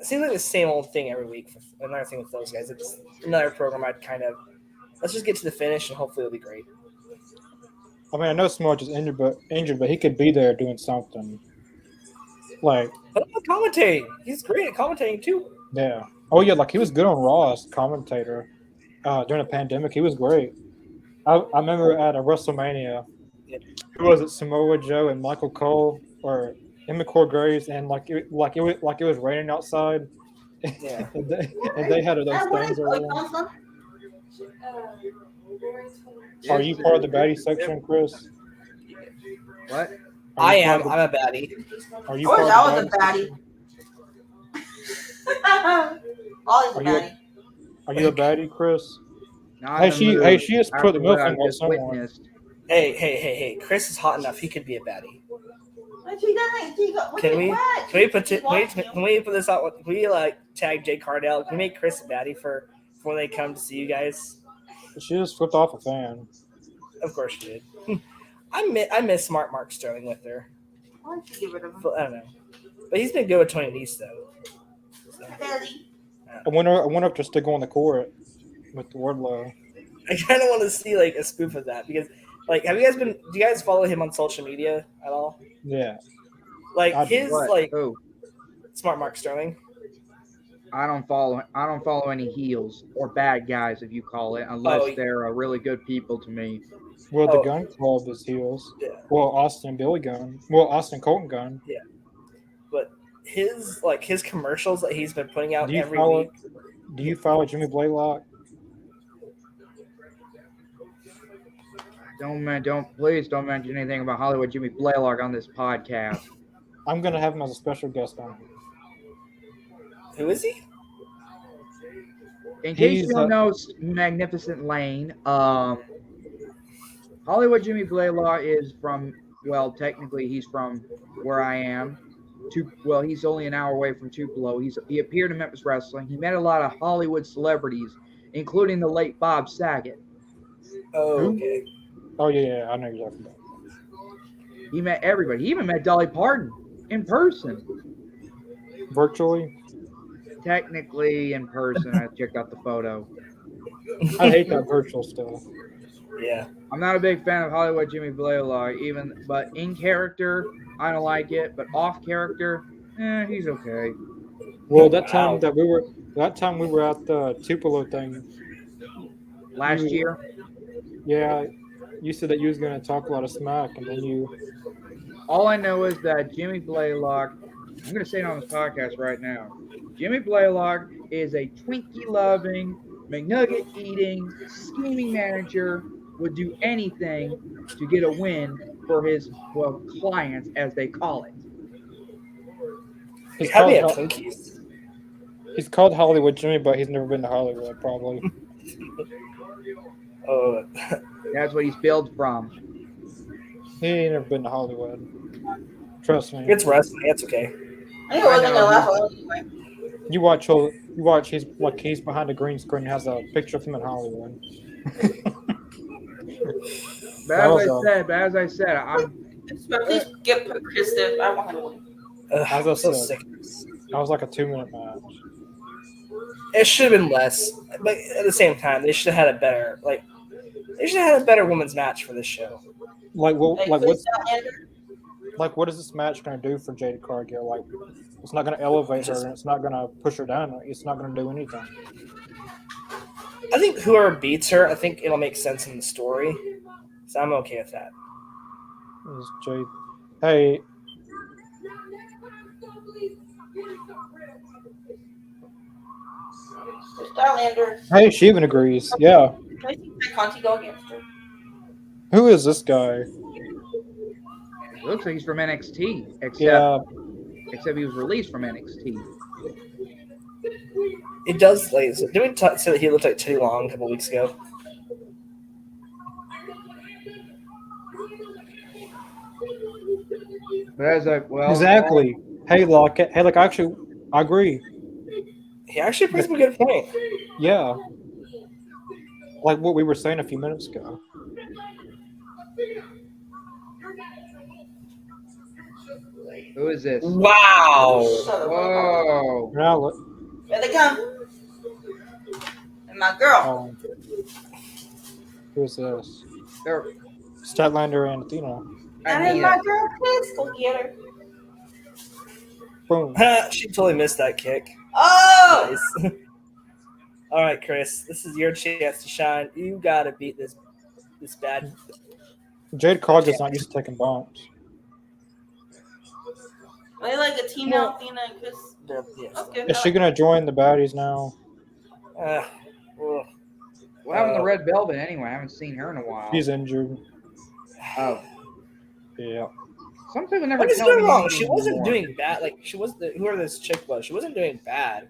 seems like the same old thing every week. Another thing with those guys. It's another program I'd let's just get to the finish and hopefully it'll be great. I mean, I know Samoa Joe's injured, but he could be there doing something. But commentating. He's great at commentating too. Yeah. Oh yeah, he was good on Raw as commentator during the pandemic. He was great. I remember at a WrestleMania, who was it? Samoa Joe and Michael Cole or Emmett Graves, and it was raining outside. Yeah. and they had those things around. Are you part of the baddie section, Chris? What? I am. I'm a baddie. Are you part of the baddie? Ollie's a baddie. Are you a baddie, Chris? Hey, she just put the milk on someone. Hey. Chris is hot enough. He could be a baddie. But she doesn't. Can we put this out? Can we tag Jay Cardell? Can we make Chris a baddie for when they come to see you guys? She just flipped off a fan. Of course she did. I miss Smart Mark Sterling with her. Why don't you get rid of him? I don't know, but he's been good with Tony Nese though. So. I wonder if they're still going to court with the Wardlow. I kind of want to see like a spoof of that because, like, do you guys follow him on social media at all? Yeah. Like I do. his What? like Who? Smart Mark Sterling. I don't follow any heels or bad guys, if you call it, unless they're really good people to me. Well, the Gun Club is heels. Yeah. Well, Austin and Billy Gunn. Well, Austin Colton Gunn. Yeah. But his commercials that he's been putting out every week. Do you follow Jimmy Blaylock? Please don't mention anything about Hollywood Jimmy Blaylock on this podcast. I'm gonna have him as a special guest on here. Who is he? In case you don't know, Magnificent Lane, Hollywood Jimmy Blaylock is from, well, technically he's from where I am. He's only an hour away from Tupelo. He appeared in Memphis Wrestling. He met a lot of Hollywood celebrities, including the late Bob Saget. Oh, okay. Oh, yeah, I know you're talking about. He met everybody. He even met Dolly Parton in person. Virtually? Technically in person. I checked out the photo. I hate that virtual stuff. Yeah. I'm not a big fan of Hollywood Jimmy Blaylock, but in character, I don't like it. But off character, he's okay. Well, that time we were at the Tupelo thing last year. Yeah, you said that you was gonna talk a lot of smack, and then you. All I know is that Jimmy Blaylock. I'm gonna say it on this podcast right now. Jimmy Blaylock is a Twinkie-loving, McNugget-eating, scheming manager. Would do anything to get a win for his clients, as they call it. He's called Hollywood Jimmy, but he's never been to Hollywood, probably. Oh, that's what he's billed from. He ain't never been to Hollywood. Trust me. It's wrestling. It's okay. I wasn't gonna laugh anyway. You watch. He's behind a green screen and has a picture of him in Hollywood. But as I said, please get Kristen. I want to win. As I said, that was like a 2-minute match. It should have been less, but at the same time, they should have had a better women's match for this show. What is this match going to do for Jade Cargill? Like, it's not going to elevate her, and it's not going to push her down. It's not going to do anything. I think whoever beats her, I think it'll make sense in the story. So I'm okay with that. Jade. Hey. Hey, she even agrees. Yeah. Conti go against her. Who is this guy? It looks like he's from NXT, except he was released from NXT. It does. Like, so did we say that he looked like Teddy Long a couple weeks ago? Exactly. Hey, actually, I agree. He actually brings up a good point. Yeah. Like what we were saying a few minutes ago. Who is this? Wow. Whoa. Now, Here they come. And my girl. Who is this? They're Statlander and Athena. That is my girl, Chris. Go get her. Boom. She totally missed that kick. Oh! Nice. All right, Chris. This is your chance to shine. You got to beat this bad. Jade Cargill's not used to taking bumps. Are they like a team now, Athena and Chris? Yes. Okay. Is she going to join the baddies now? What happened to Red Velvet anyway? I haven't seen her in a while. She's injured. Oh. Yeah. Some people never What is tell going me wrong? She anymore. wasn't doing bad. Like, she was whoever this chick was. She wasn't doing bad.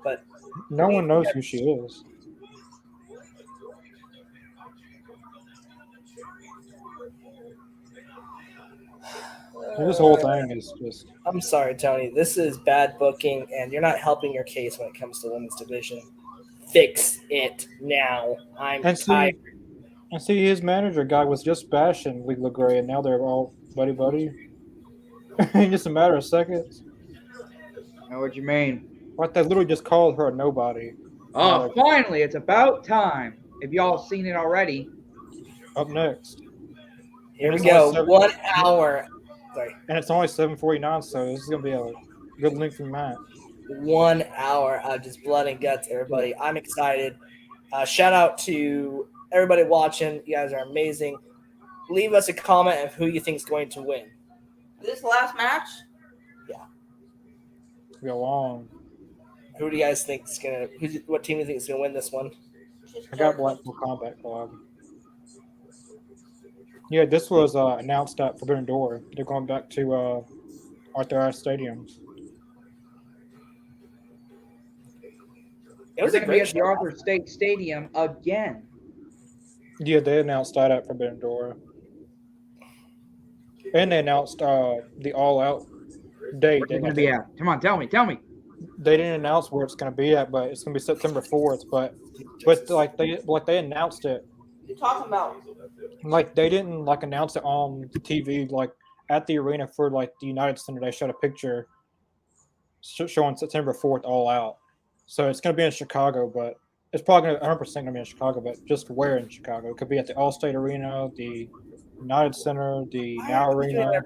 But no one knows who she is. This whole thing is just... I'm sorry, Tony. This is bad booking, and you're not helping your case when it comes to women's division. Fix it now. I'm tired. And see, his manager guy was just bashing Leela Gray, and now they're all buddy-buddy. In just a matter of seconds. I know what you mean. Like, they literally just called her a nobody. Oh, finally, it's about time. if y'all have seen it already. Up next. Here we go. 1 hour. Sorry. And it's only 7:49, so this is gonna be a good lengthy match. 1 hour of just blood and guts, everybody. I'm excited. Shout out to everybody watching. You guys are amazing. Leave us a comment of who you think is going to win. This last match? Go long. Who do you guys think is gonna? What team do you think is gonna win this one? I got Blackpool Combat Club. Yeah, this was announced at Forbidden Door. They're going back to Arthur Ashe Stadium. It was They're a gonna be great at the show. Arthur State Stadium again. Yeah, they announced that at Forbidden Door. And they announced the All Out date. Where's it gonna be at? Come on, tell me. They didn't announce where it's going to be at, but it's going to be September 4th. But they announced it. What are you talking about? Like they didn't announce it on TV at the arena for the United Center. They showed a picture showing September 4th All Out. So it's going to be in Chicago, but it's probably 100% going to be in Chicago. But just where in Chicago? It could be at the Allstate Arena, the United Center, the Now Arena.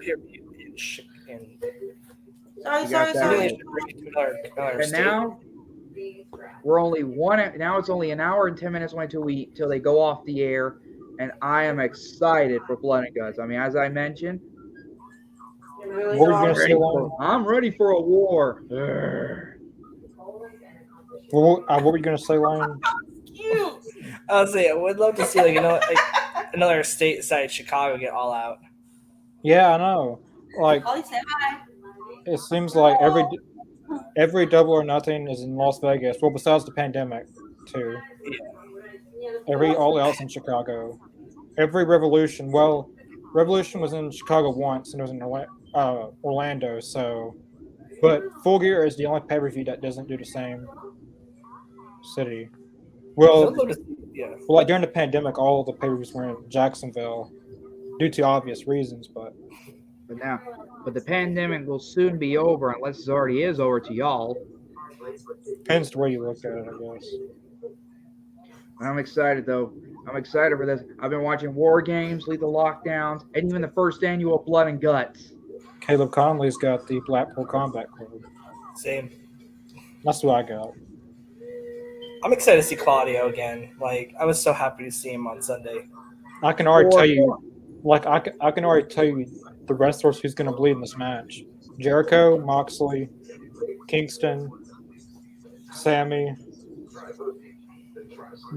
Sorry. And now we're only now it's only an hour and 10 minutes away till they go off the air, and I am excited for Blood and Guts. I mean, as I mentioned, I'm ready for a war. What were you gonna say, Lane? I was saying, I would love to see another stateside Chicago get All Out. Yeah, I know. Ollie, say hi. It seems like every Double or Nothing is in Las Vegas. Well, besides the pandemic, too. Every All Out's in Chicago. Every Revolution. Well, Revolution was in Chicago once, and it was in Orlando. So, but Full Gear is the only pay-per-view that doesn't do the same city. Well, during the pandemic, all the pay-per-views were in Jacksonville due to obvious reasons, but the pandemic will soon be over, unless it already is over to y'all. Depends the way you look at it, I guess. I'm excited, though. I'm excited for this. I've been watching War Games, Lethal Lockdowns, and even the first annual Blood and Guts. Caleb Conley's got the Blackpool Combat Club. Same. That's what I got. I'm excited to see Claudio again. I was so happy to see him on Sunday. I can already tell you, I can already tell you the wrestlers who's going to bleed in this match: Jericho, Moxley, Kingston, Sammy.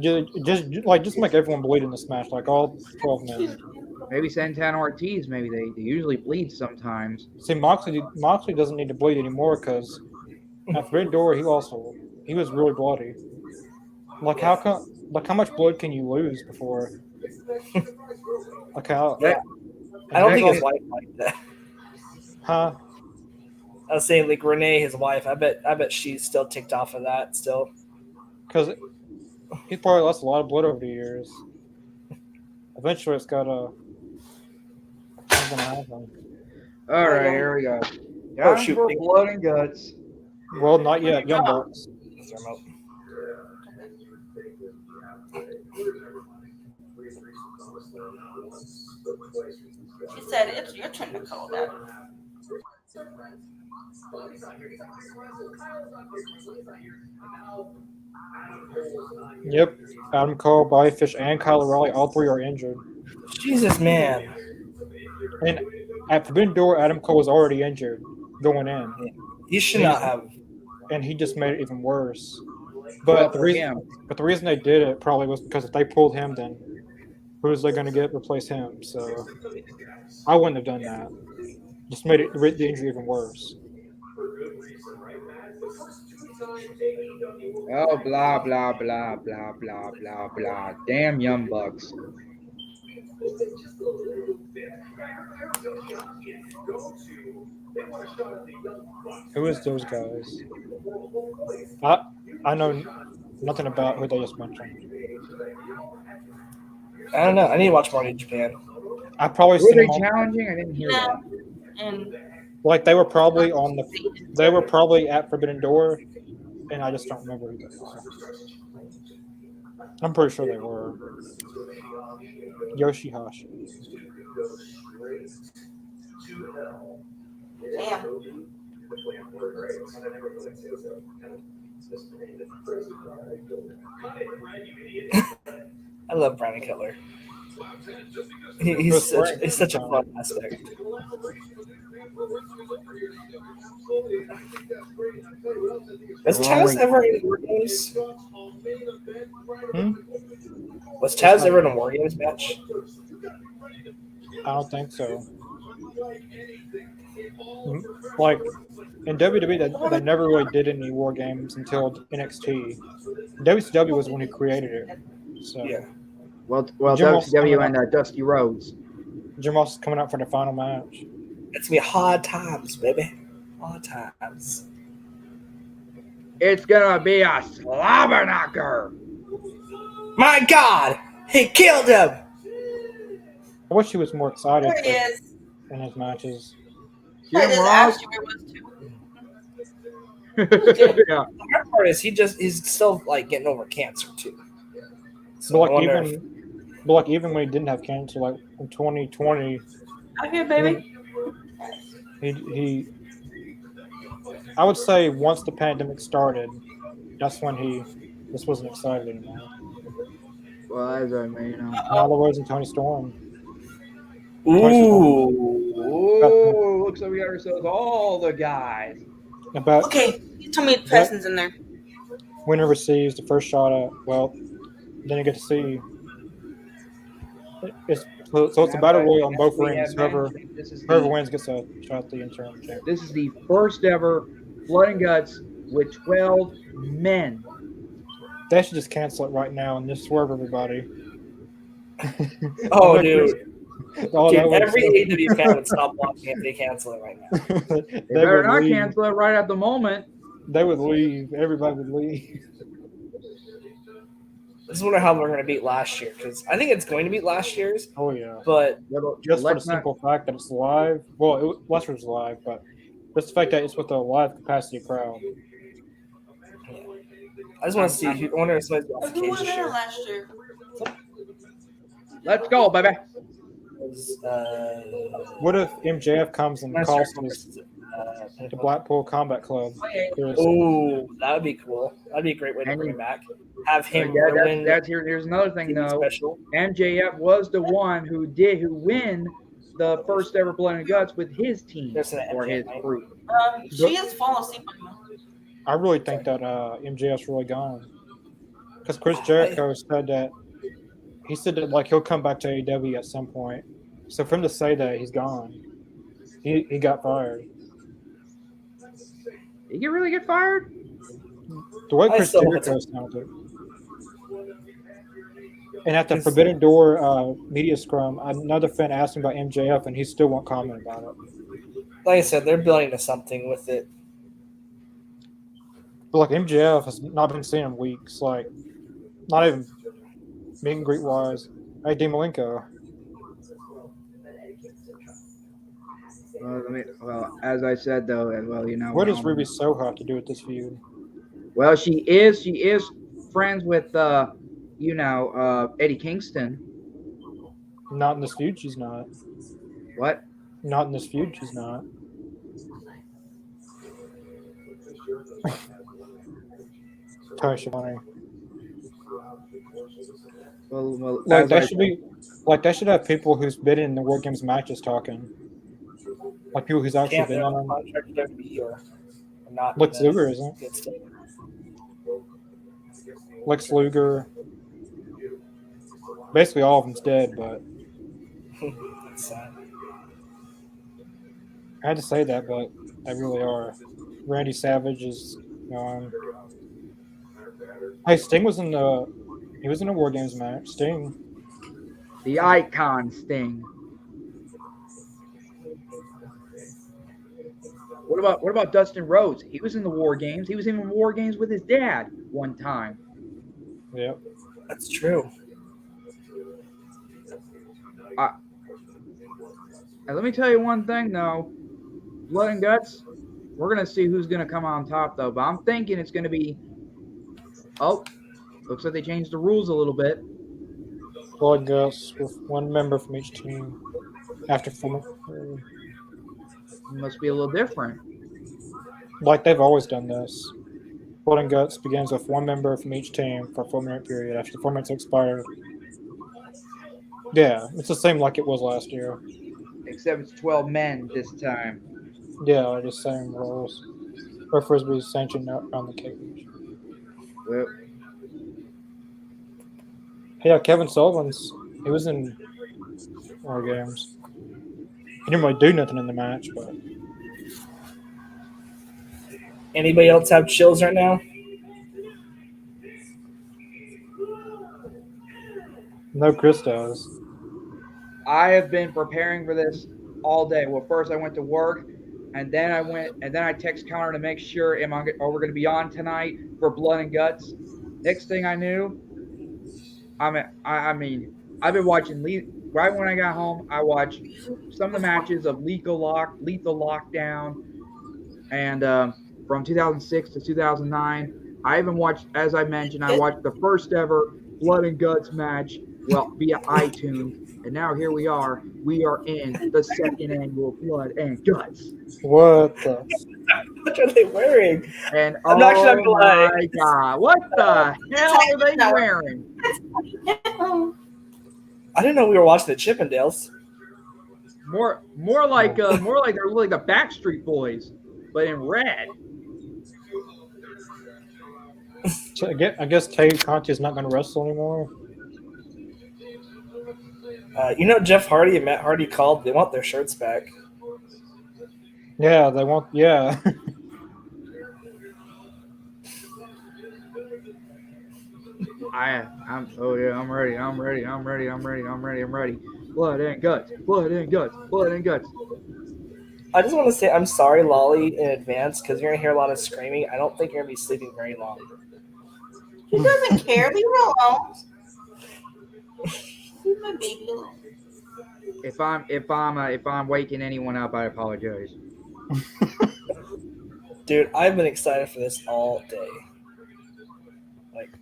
Just make everyone bleed in this match, all 12 men. Maybe Santana Ortiz. Maybe they usually bleed sometimes. See, Moxley doesn't need to bleed anymore because at Forbidden Door he was really bloody. How much blood can you lose before? How? Yeah. I don't think his wife liked that. Huh? I was saying, Renee, his wife. I bet she's still ticked off of that still. Because he's probably lost a lot of blood over the years. Eventually, it's gonna happen. All right, here we go. Time for Blood and Guts. Well, not yet. Young Bucks. She said it's your turn to call that. Yep. Adam Cole, Bobby Fish, and Kyle O'Reilly, all three are injured. Jesus, man. And at Forbidden Door, Adam Cole was already injured going in. He should not have. And he just made it even worse. But the reason they did it probably was because if they pulled him, then who's they going to replace him? So I wouldn't have done that. Just made the injury even worse. Oh, blah, blah, blah, blah, blah, blah, blah. Damn Young Bucks. Who is those guys? I know nothing about who they just mentioned. I don't know. I need to watch more New Japan. I probably Were they challenging? I didn't hear that. And they were probably at Forbidden Door, and I just don't remember who they are. I'm pretty sure they were. Yoshihashi. Damn. I love Brandon Cutler. He's such a fun aspect. Was Chaz ever in War Games? Was Chaz ever in a War Games match? I don't think so. Like in WWE, they never really did any War Games until NXT. WCW was when he created it. So Yeah. Well, Jim WCW and Dusty Rhodes. Jim Ross is coming out for the final match. It's gonna be hard times, baby. Hard times. It's gonna be a slobber knocker. My God, he killed him. I wish he was more excited There he is. in his matches. That is Ross. actually where it was too. Yeah. The hard part is he's still like getting over cancer too. So But I wonder even when he didn't have cancer, like in 2020, Out here, baby. he I would say once the pandemic started, that's when he just wasn't excited anymore. Well, as I mean, Now the Rose and Tony Storm. Ooh, looks like we got ourselves all the guys. About Okay, you told me Preston's in there. winner receives the first shot at, well, then you get to see. So it's a battle royal on both rings. Whoever wins gets a shot at the interim champion. This is the first ever Blood and Guts with 12 men. They should just cancel it right now and just swerve everybody. Oh, dude. Oh, Dude, every AEW fan would stop watching if they cancel it right now. They better not cancel it right at the moment. They would leave. Everybody would leave. I just wonder how we're going to beat last year, because I think it's going to beat last year's. Oh, yeah. But just for the simple fact that it's live. Well, Lester's live, but just the fact that it's with a live capacity crowd. I just want to see. I wonder if somebody's off the Who cage was this there year. last year? Let's go, baby. What if MJF comes and calls the Blackpool Combat Club? Oh, that would be cool. That'd be a great way to bring him back. Have him win. Here's another thing though. Special. MJF was the one who win the first ever Blood and Guts with his team or his group. She has fallen asleep on you. I really think that MJF's really gone. Because Chris Jericho said that like he'll come back to AEW at some point. So for him to say that he's gone, he got fired. Did he really get fired? The way Chris Jericho sounded. And at the Forbidden Door media scrum, another fan asked him about MJF, and he still won't comment about it. Like I said, they're building to something with it. But like MJF has not been seen in weeks. Like, not even meet and greet wise. Hey, D. Malenko. Well, as I said though, what does Ruby Soho have to do with this feud? Well, she is friends with Eddie Kingston. Not in this feud, she's not. What? Not in this feud, she's not. Tony Schiavone. Well, like that should have people who's been in the War Games matches talking. Like people who's actually been on them. Lex Luger isn't. Lex Luger. Basically all of them's dead, but That's sad. I had to say that, but they really are. Randy Savage is gone. Hey, Sting was in a War Games match. Sting. The icon Sting. What about Dustin Rhodes? He was in the War Games. He was in War Games with his dad one time. Yep. That's true. Let me tell you one thing though. Blood and Guts, we're gonna see who's gonna come on top though. But I'm thinking it's gonna be Looks like they changed the rules a little bit. Blood Guts with one member from each team after forming. Must be a little different. Like they've always done this. Blood and Guts begins with one member from each team for a 4-minute period. After the 4 minutes expired. Yeah, it's the same like it was last year. Except it's 12 men this time. Yeah, the same rules. Referees be sanctioned around the cage. Well, Yeah, Kevin Sullivan's. He was in War Games. He didn't really do nothing in the match, but Anybody else have chills right now? no, Chris does. I have been preparing for this all day. Well, first I went to work, and then I text Connor to make sure we're going to be on tonight for Blood and Guts. Next thing I knew, I've been watching. Right when I got home, I watched some of the matches of Lethal Lockdown, and from 2006 to 2009. I even watched, as I mentioned, I watched the first ever Blood and Guts match, via iTunes. And now here we are. We are in the second annual Blood and Guts. What the? What are they wearing? And I'm not sure I'm my lying. God, what the hell are they wearing? I didn't know we were watching the Chippendales. More like they're like the Backstreet Boys, but in red. So I guess Tay Conti is not going to wrestle anymore. Jeff Hardy and Matt Hardy called. They want their shirts back. Yeah, they want. Yeah. I'm ready. Blood and Guts. Blood and Guts. Blood and Guts. I just want to say I'm sorry, Lolly, in advance, because you're going to hear a lot of screaming. I don't think you're going to be sleeping very long. He doesn't care. Leave him alone. Leave my baby alone. If I'm waking anyone up, I apologize. Dude, I've been excited for this all day. Like,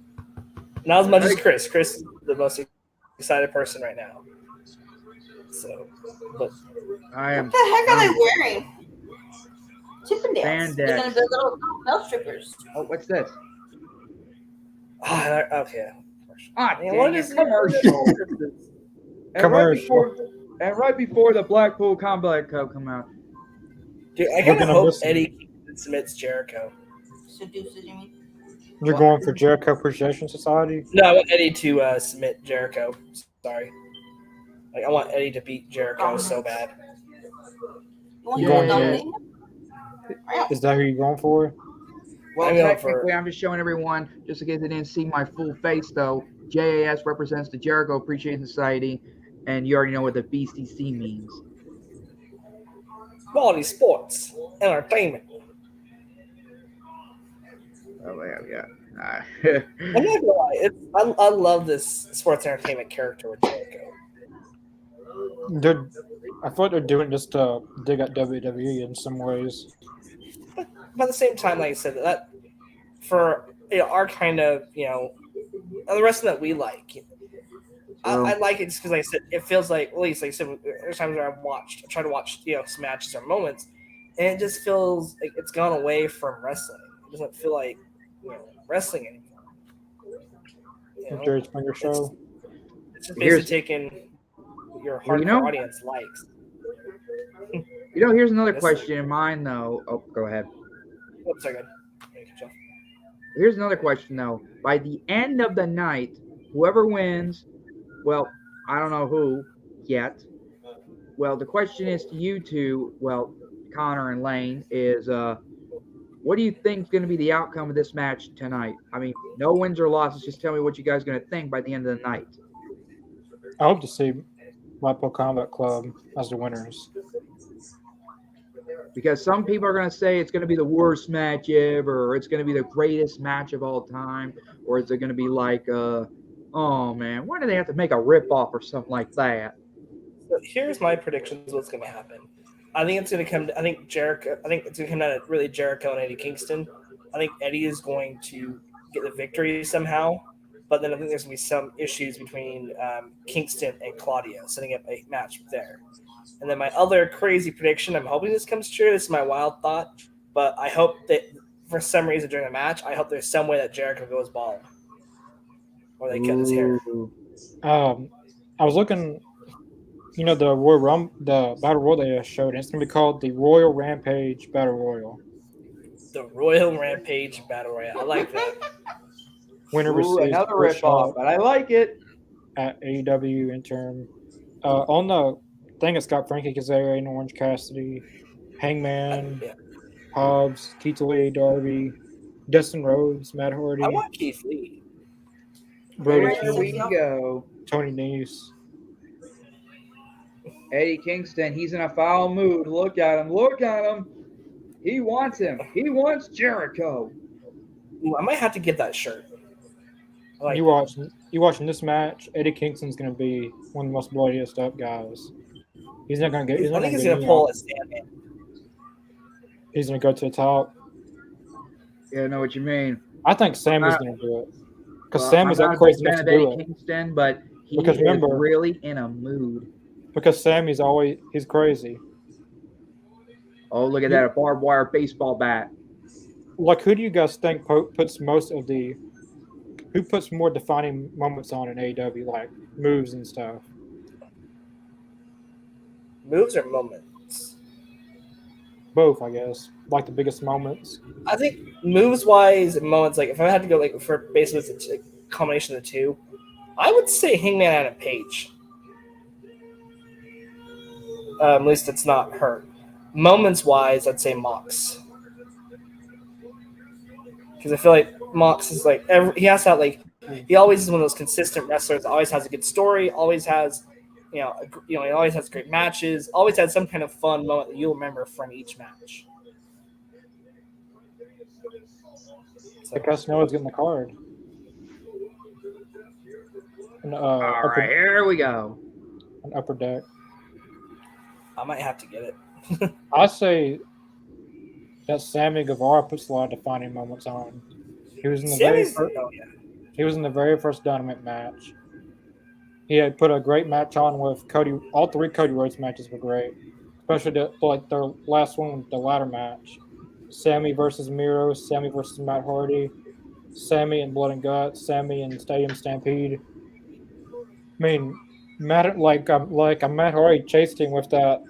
not as much as Chris. Chris is the most excited person right now. So, but I am. What the heck are they wearing? Chippendales. They're Spandex. gonna be little bell strippers. Oh, what's this? Okay. Dang what it, is commercial. Commercial. Right before the Blackpool Combat Cup come out. Dude, I kind of hope listen. Eddie submits Jericho. Seduces, you mean? You're going for Jericho Appreciation Society? No, I want Eddie to submit Jericho. Sorry. Like, I want Eddie to beat Jericho so bad. You want You to going nominate him? Is that who you're going for? Well, I'm going technically, I'm just showing everyone, just in case they didn't see my full face, though. JAS represents the Jericho Appreciation Society, and you already know what the BCC means. Quality sports, entertainment. Oh, yeah. I'm not gonna lie, I love this sports entertainment character with Jericho. I feel like they're doing it just to dig at WWE in some ways. But at the same time, like I said, that for our kind of the wrestling that we like, I like it just because, like I said, it feels like, at least like I said, there's times where I try to watch some matches or moments, and it just feels like it's gone away from wrestling. It doesn't feel like wrestling anymore. Jerry Springer show. It's just basically taking your hardcore audience likes. Here's another question in mind, though. Oh, go ahead. Oops, sorry, Here's another question, though. By the end of the night, whoever wins, well, I don't know who yet. Well, the question is to you two, Connor and Lane, is what do you think is going to be the outcome of this match tonight? I mean, no wins or losses. Just tell me what you guys are going to think by the end of the night. I hope to see Blackpool Combat Club as the winners. Because some people are going to say it's going to be the worst match ever, or it's going to be the greatest match of all time, or is it going to be like, oh man, why do they have to make a ripoff or something like that? So here's my predictions. What's going to happen? I think it's going to come. I think it's going to come down to really Jericho and Eddie Kingston. I think Eddie is going to get the victory somehow, But then I think there's going to be some issues between Kingston and Claudio, setting up a match there. And then my other crazy prediction, I'm hoping this comes true. This is my wild thought. But I hope that for some reason during the match, I hope there's some way that Jericho goes bald. Or they cut his hair. I was looking, the the Battle Royal they showed. It's going to be called the Royal Rampage Battle Royal. The Royal Rampage Battle Royale. I like that. Winner receives another ripoff, but I like it. At AEW interim. On the thing, it's got Frankie Kazarian, Orange Cassidy, Hangman, Hobbs, Keith Lee, Darby, Dustin Rhodes, Matt Hardy. I want Keith Lee. Brody There we King, go. Tony Nese. Eddie Kingston, he's in a foul mood. Look at him. Look at him. He wants him. He wants Jericho. Ooh, I might have to get that shirt. Like You watching this match? Eddie Kingston's going to be one of the most bloodiest up guys. He's not going to get. I think he's going to pull a Sandman. He's going to go to the top. Yeah, I know what you mean. I think Sammy's going to do it because Well, Sammy's I'm that crazy not enough a to fan do of it. Eddie Kingston, but he Because is remember- really in a mood. Because Sammy's he's crazy. Oh, look at that, a barbed wire baseball bat. Like, who do you guys think puts more defining moments on in AEW, like moves and stuff? Moves or moments? Both, I guess. Like the biggest moments. I think moves-wise and moments, like if I had to go like for basically it's a combination of the two, I would say Hangman Adam Page. At least it's not hurt. Moments-wise, I'd say Mox. Because I feel like Mox is like he has to have like he always is one of those consistent wrestlers. Always has a good story. Always has, he always has great matches. Always has some kind of fun moment that you'll remember from each match. So, Because Noah's getting the card. All right, here we go. An upper deck. I might have to get it. I say that Sammy Guevara puts a lot of defining moments on. He was in the He was in the very first Dynamite match. He had put a great match on with Cody. All three Cody Rhodes matches were great, especially their last one, the ladder match. Sammy versus Miro, Sammy versus Matt Hardy, Sammy and Blood and Guts, Sammy and Stadium Stampede. I mean, Matt a Matt Hardy chased him with that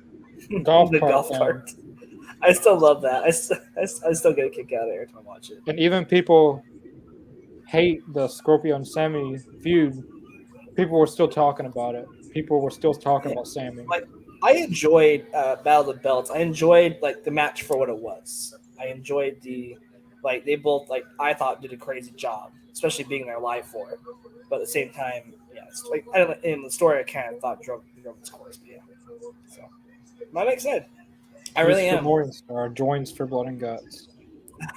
golf cart. I still love that. I still get a kick out of it every time I watch it. And even people hate the Scorpio and Sammy feud. People were still talking about it. People were still talking about Sammy. Like, I enjoyed Battle of the Belts. I enjoyed like the match for what it was. I enjoyed they both I thought did a crazy job, especially being there live for it. But at the same time, yeah, it's like I don't know, in the story I kind of thought drove its course. But yeah, so I'm excited. I really am. Morningstar joins for Blood and Guts.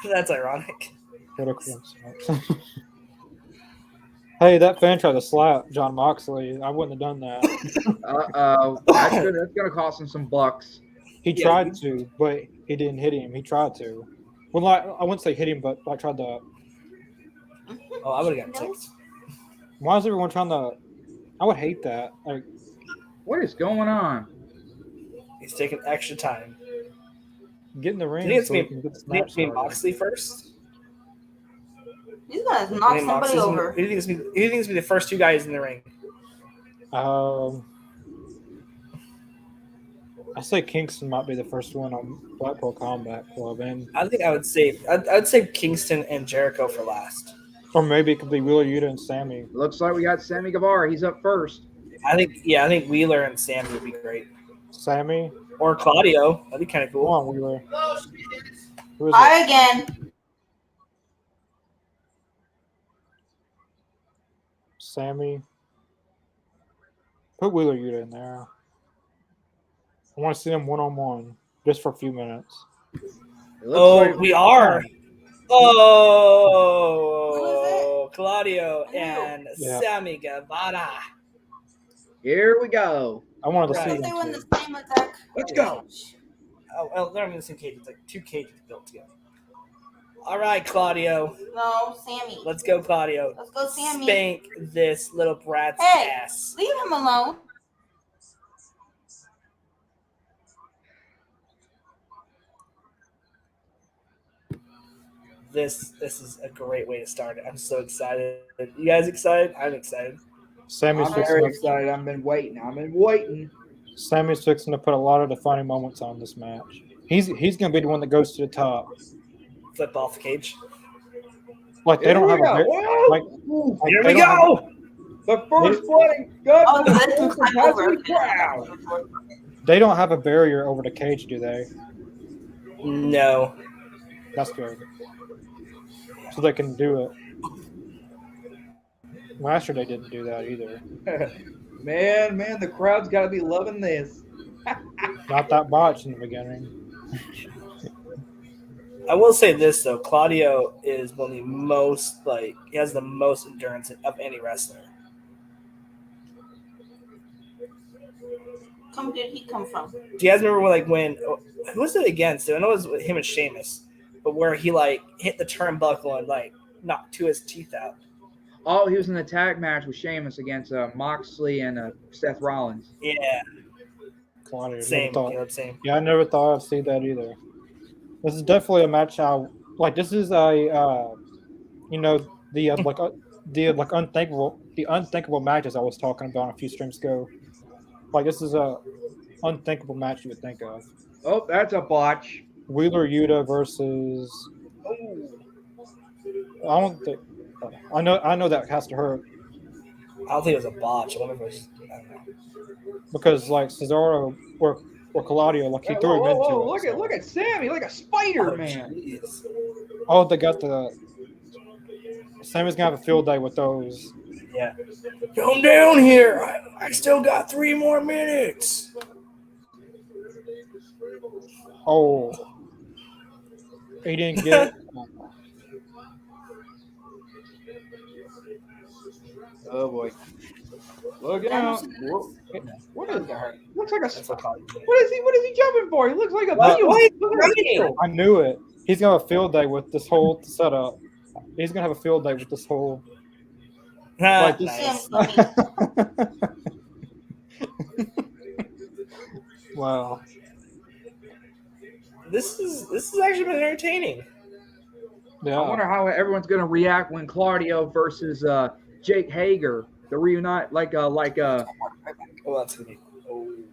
That's ironic. What a coincidence. Hey, that fan tried to slap John Moxley. I wouldn't have done that. That's gonna cost him some bucks. He tried to, but he didn't hit him. He tried to. Well, I wouldn't say hit him, but I tried to. Oh, I would have gotten ticked. Why is everyone trying to? I would hate that. Like, what is going on? He's taking extra time. Get in the ring. Do you think it's me Moxley first? He's gonna knock somebody over. Who do you think is going to be the first two guys in the ring? I say Kingston might be the first one on Blackpool Combat Club, and I think I'd say Kingston and Jericho for last. Or maybe it could be Wheeler Yuta and Sammy. Looks like we got Sammy Guevara. He's up first. I think Wheeler and Sammy would be great. Sammy or Claudio. That'd be kind of cool. Come on, Wheeler. Who is Hi it? again. Sammy. Put Wheeler Yuta in there. I want to see them one-on-one just for a few minutes. We are. Oh, Claudio and Sammy Guevara. Here we go. I wanted to see They them win too. the same attack. Let's go. Oh, well, they're in the same cage. It's like two cages built together. All right, Claudio. No, Sammy. Let's go, Claudio. Let's go, Sammy. Spank this little brat's ass. Leave him alone. This is a great way to start it. I'm so excited. You guys excited? I'm excited. Sammy's I'm fixing very to, excited. I've been waiting. Sammy's fixing to put a lot of defining moments on this match. He's going to be the one that goes to the top. Flip off the cage. Like they don't have a Here we go. The first bloody gut Oh, of the that's Golden over. Peasant crowd. They don't have a barrier over the cage, do they? No. That's good. So they can do it. Last year they didn't do that either. Man, the crowd's got to be loving this. Not that botch in the beginning. I will say this though, Claudio is one of the most he has the most endurance of any wrestler. Where did he come from? Do you guys remember when who was it against? I know it was him and Sheamus, but where he hit the turnbuckle and knocked two of his teeth out. Oh, he was in a tag match with Sheamus against Moxley and Seth Rollins. Yeah. Claudio, Same. Yeah, I never thought I'd see that either. This is definitely a match this is the unthinkable matches I was talking about a few streams ago. This is a unthinkable match you would think of. Oh, that's a botch. Wheeler Yuta versus. I don't think. I know that has to hurt. I don't think it was a botch. I wonder if it was. I don't know. Because Cesaro or Claudio, he threw him into it. Look at Sammy, like a spider, man. Geez. Oh, they got the. Sammy's gonna have a field day with those. Yeah. Come down here. I still got 3 more minutes. Oh. He didn't get it. Oh boy. Look out. What is that? Looks like a What is he jumping for? He looks like a beetle. I knew it. He's gonna have a field day with this whole setup. He's gonna have a field day with this whole Nice. Wow. This has actually been entertaining. Yeah. I wonder how everyone's gonna react when Claudio versus Jake Hager, the reunite Oh, that's gonna be. Oh. Do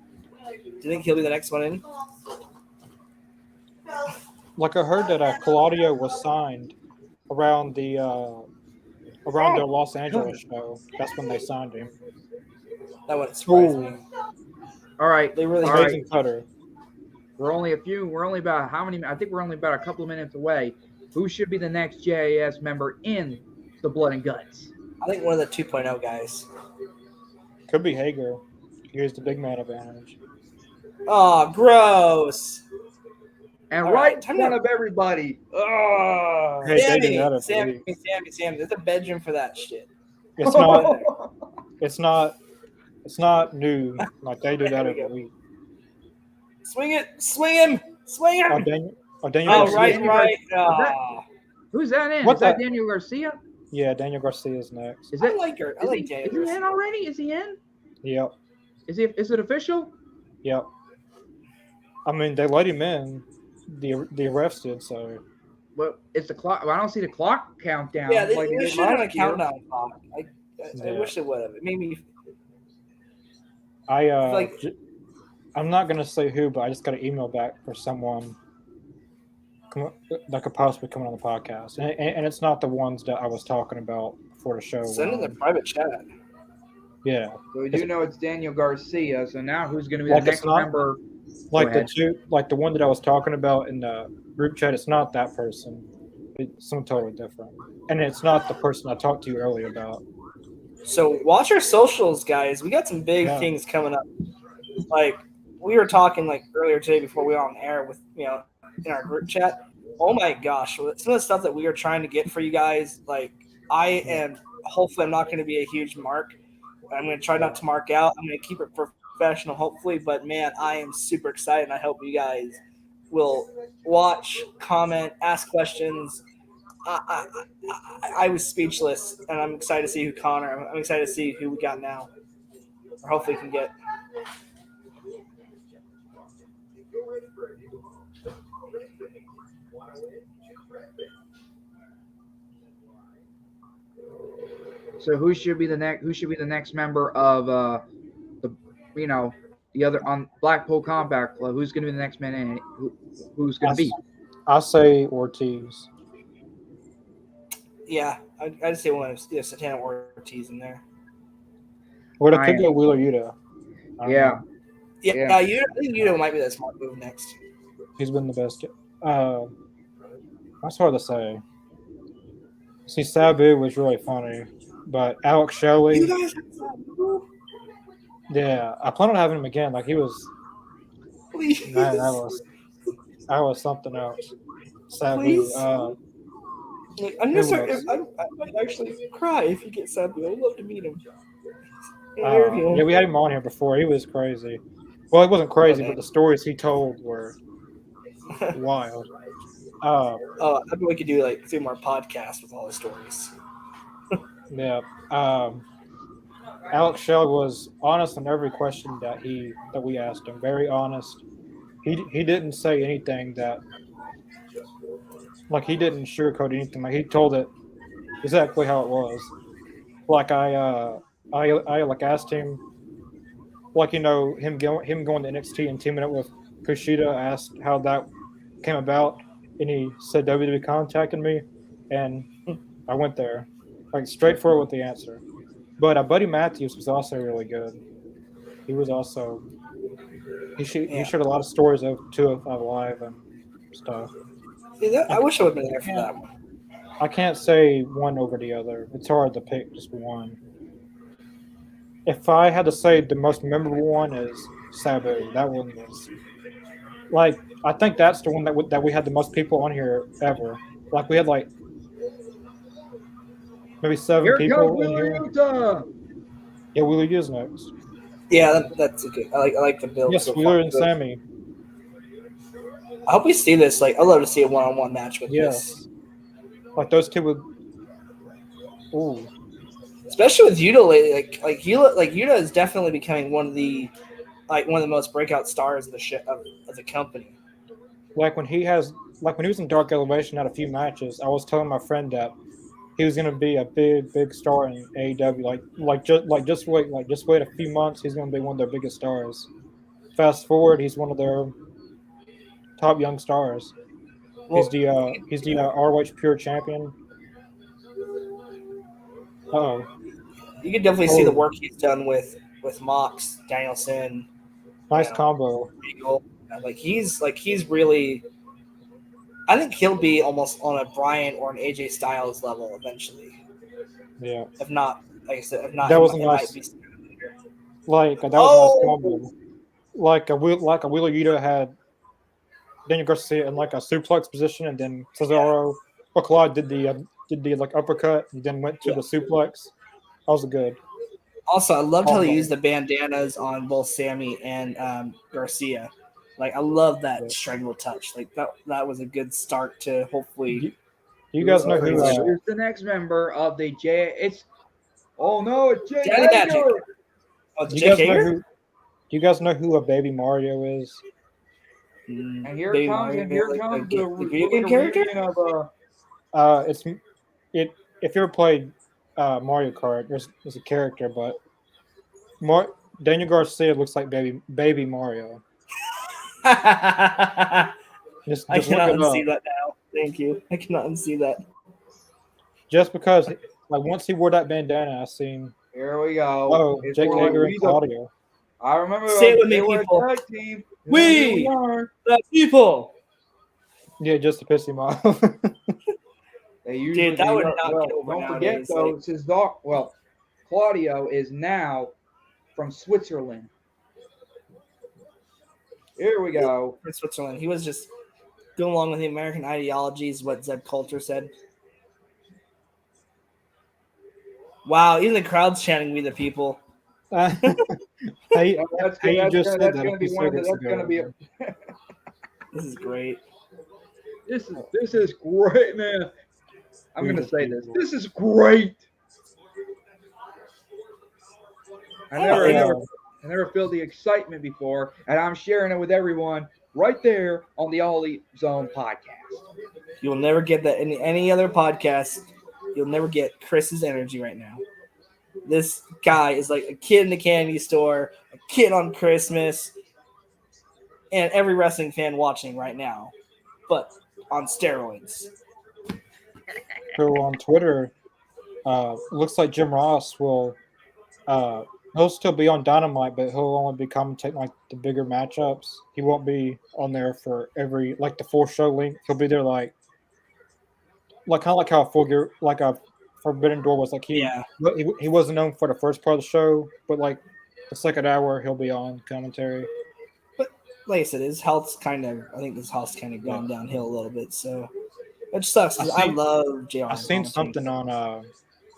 you think he'll be the next one in? I heard that Claudio was signed around their Los Angeles show. That's when they signed him. That wouldn't surprise me. All right, They really Amazing cutter. We're only about how many? I think we're only about a couple of minutes away. Who should be the next JAS member in the Blood and Guts? I think one of the 2.0 guys. Could be Hager. Here's the big man advantage. Oh, gross. And All right right, in front of everybody. Oh, Hey, they do that every week. Sammy. There's a bedroom for that shit. It's not. It's not new. They do that every week. Swing him. Daniel Oh, Garcia. right. who's that in? What's Is that that? Daniel Garcia? Yeah, Daniel Garcia's next. Is I that? like her. I like Daniel. Is he in already? Is he in? Yep. Is it official? Yep. I mean, they let him in. The refs did, so. Well, it's the clock. Well, I don't see the clock countdown. Yeah, they did should have a last year. countdown clock. I Yeah. wish it would have. It made me. I'm not gonna say who, but I just got an email back for someone that could possibly come on the podcast, and it's not the ones that I was talking about before the show. Send in the private chat. Yeah. So we do know it's Daniel Garcia. So now who's going to be Like, the it's next not- member? The one that I was talking about in the group chat. It's not that person. It's someone totally different, and it's not the person I talked to you earlier about. So watch our socials, guys. We got some big things coming up. We were talking earlier today before we were on air with in our group chat. Oh my gosh, some of the stuff that we are trying to get for you guys. Hopefully I'm not going to be a huge mark. I'm going to try not to mark out. I'm going to keep it professional, hopefully. But man, I am super excited. And I hope you guys will watch, comment, ask questions, I was speechless, and I'm excited to see who Connor. I'm excited to see who we got now, or hopefully can get. So who should be the next? Who should be the next member of the other on Blackpool Combat Club? Who's going to be the next man in? Who's going to be? I say Ortiz. Yeah, I just say one of Santana or Ortiz in there. Or it could go Wheeler Yuta. Yeah. Yeah. I think Yuta might be the smart move next. He's been the best. That's hard to say. See, Sabu was really funny, but Alex Shelley. You guys have Sabu? Yeah, I plan on having him again. Like he was. Please. Man, that was something else. Sabu. Please. I might actually cry if you get Sabu. I'd love to meet him. Yeah, we had him on here before. He was crazy. Well, it wasn't crazy, but the stories he told were wild. I bet we could do like 3 more podcasts with all the stories. Yeah. Alex Shell was honest in every question that we asked him. Very honest. He didn't say anything that he didn't sugarcoat anything. Like he told it exactly how it was. Like I like asked him, like him going to NXT and teaming up with Kushida. Asked how that came about, and he said WWE contacted me, and I went there, like straightforward with the answer. But Buddy Matthews was also really good. He was also he shared a lot of stories of live and stuff. Yeah, I wish I would have been there for that one. I can't say one over the other. It's hard to pick just one. If I had to say the most memorable one is Sabu. That one was like I think that's the one that we had the most people on here ever. Like we had like maybe 7 people in here. Yeah, Wheeler Yuta's next. Yeah, that's a good. I like the build. Yes, Wheeler and Sammy. I hope we see this. Like, I'd love to see a one-on-one match with this. Like those two would. Ooh. Especially with Yuta lately, like Yuta is definitely becoming one of the most breakout stars of the company. Like when he was in Dark Elevation, had a few matches. I was telling my friend that he was going to be a big star in AEW. Just wait a few months. He's going to be one of their biggest stars. Fast forward, he's one of their top young stars. Well, he's the ROH Pure Champion. Oh, you can definitely see the work he's done with Mox, Danielson. Nice combo. Like he's really. I think he'll be almost on a Bryan or an AJ Styles level eventually. Yeah. If not, like I said, that was a nice. Like that was a nice combo. Like a Wheeler Yuta had Daniel Garcia in like a suplex position, and then Cesaro or Claude did the like uppercut, and then went to the suplex. That was good. Also, I loved how they used the bandanas on both Sammy and Garcia. Like, I love that strangle touch. Like, that was a good start to hopefully. You guys know who? Here's the next member of the J. It's Jake Hager. Oh, it's Jake Hager? Do you guys know who a Baby Mario is? And here comes the video game character of if you ever played Mario Kart, there's a character, but Daniel Garcia looks like baby Mario. I cannot unsee that now. Thank you. I cannot unsee that. Just because, like, once he wore that bandana, I seen. Here we go. Oh, Jake Hager and Claudio. I remember. Say it with me, people. Team. We are the people. Yeah, just to piss him off. Dude, that would not get over. Don't forget, though, it's his dog. Well, Claudio is now from Switzerland. Here we go. From Switzerland. He was just going along with the American ideologies, what Zeb Coulter said. Wow, even the crowd's chanting "We the People." That's going to be. This is great. This is great, man. I'm going to say this. This is great. I never felt the excitement before, and I'm sharing it with everyone right there on the All Elite Zone podcast. You'll never get that in any other podcast. You'll never get Chris's energy right now. This guy is like a kid in the candy store, a kid on Christmas, and every wrestling fan watching right now, but on steroids. So on Twitter, looks like Jim Ross will he'll still be on Dynamite, but he'll only be commentating like the bigger matchups. He won't be on there for every like the full show length. He'll be there like kind of like how a Forbidden Door was. Like he wasn't known for the first part of the show, but like the second hour he'll be on commentary. But like I said, his health's kind of gone downhill a little bit, so it sucks. I love JR. I seen something on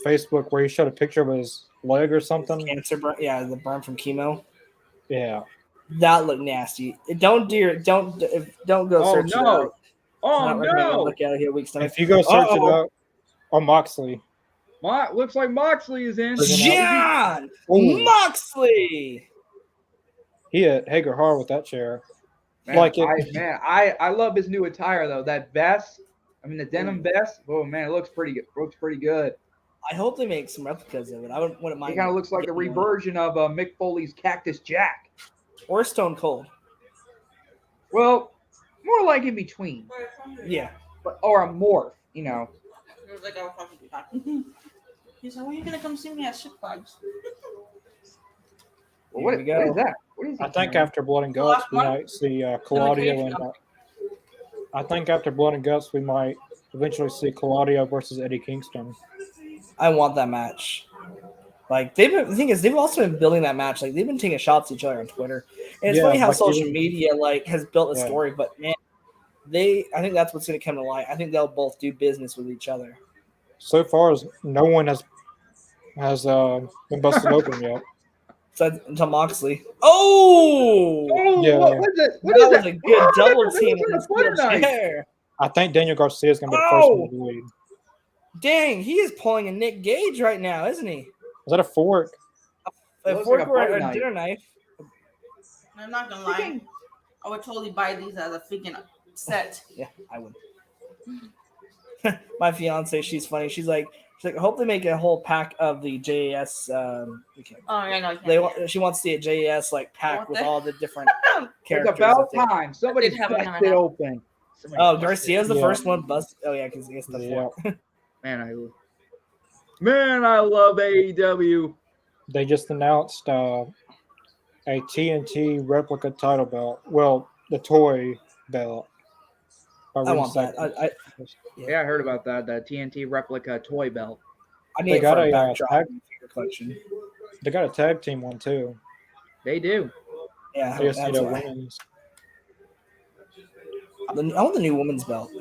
Facebook where he showed a picture of his leg or something. Cancer burn, the burn from chemo. Yeah, that looked nasty. Don't go search it out. Oh no! Look out here, weak stomach. If you go search it out, Moxley. Looks like Moxley is in. John Moxley. He hit Hager hard with that chair. Man, like it. I love his new attire though. That vest. I mean the denim vest. Oh man, it looks pretty good. Looks pretty good. I hope they make some replicas of it. I wouldn't mind. It kind of looks like a reversion of Mick Foley's Cactus Jack. Or Stone Cold. Well, more like in between. Yeah. Or a morph, you know. He's like, when are you going to come see me at Six Flags? Well, what is that? What is I think after Blood and Guts, we might see Claudio and I think after Blood and Guts, we might eventually see Claudio versus Eddie Kingston. I want that match. Like the thing is, they've also been building that match. Like they've been taking shots at each other on Twitter, and it's funny how social media has built a story. But man, I think that's what's going to come to light. I think they'll both do business with each other. So far, as no one has been busted open yet. So until Moxley. Oh yeah. What is it? What is was a good double team in the chair. I think Daniel Garcia is going to be the first one to lead. Dang, he is pulling a Nick Gage right now, isn't he? Is that a fork? A fork or a dinner knife? I'm not gonna lie. I would totally buy these as a freaking set. Yeah, I would. My fiance, she's funny. She's like, I hope they make a whole pack of the JAS. She wants to see a JAS pack with all the different characters. It's about time. Somebody bust it open. Garcia's the first one bust. Oh yeah, because it's the fork. Man, I love AEW. They just announced a TNT replica title belt. Well, the toy belt. I want that. I heard about that. The TNT replica toy belt. I need a tag collection. They got a tag team one too. They do. Yeah, they just need a women's. I want the new women's belt.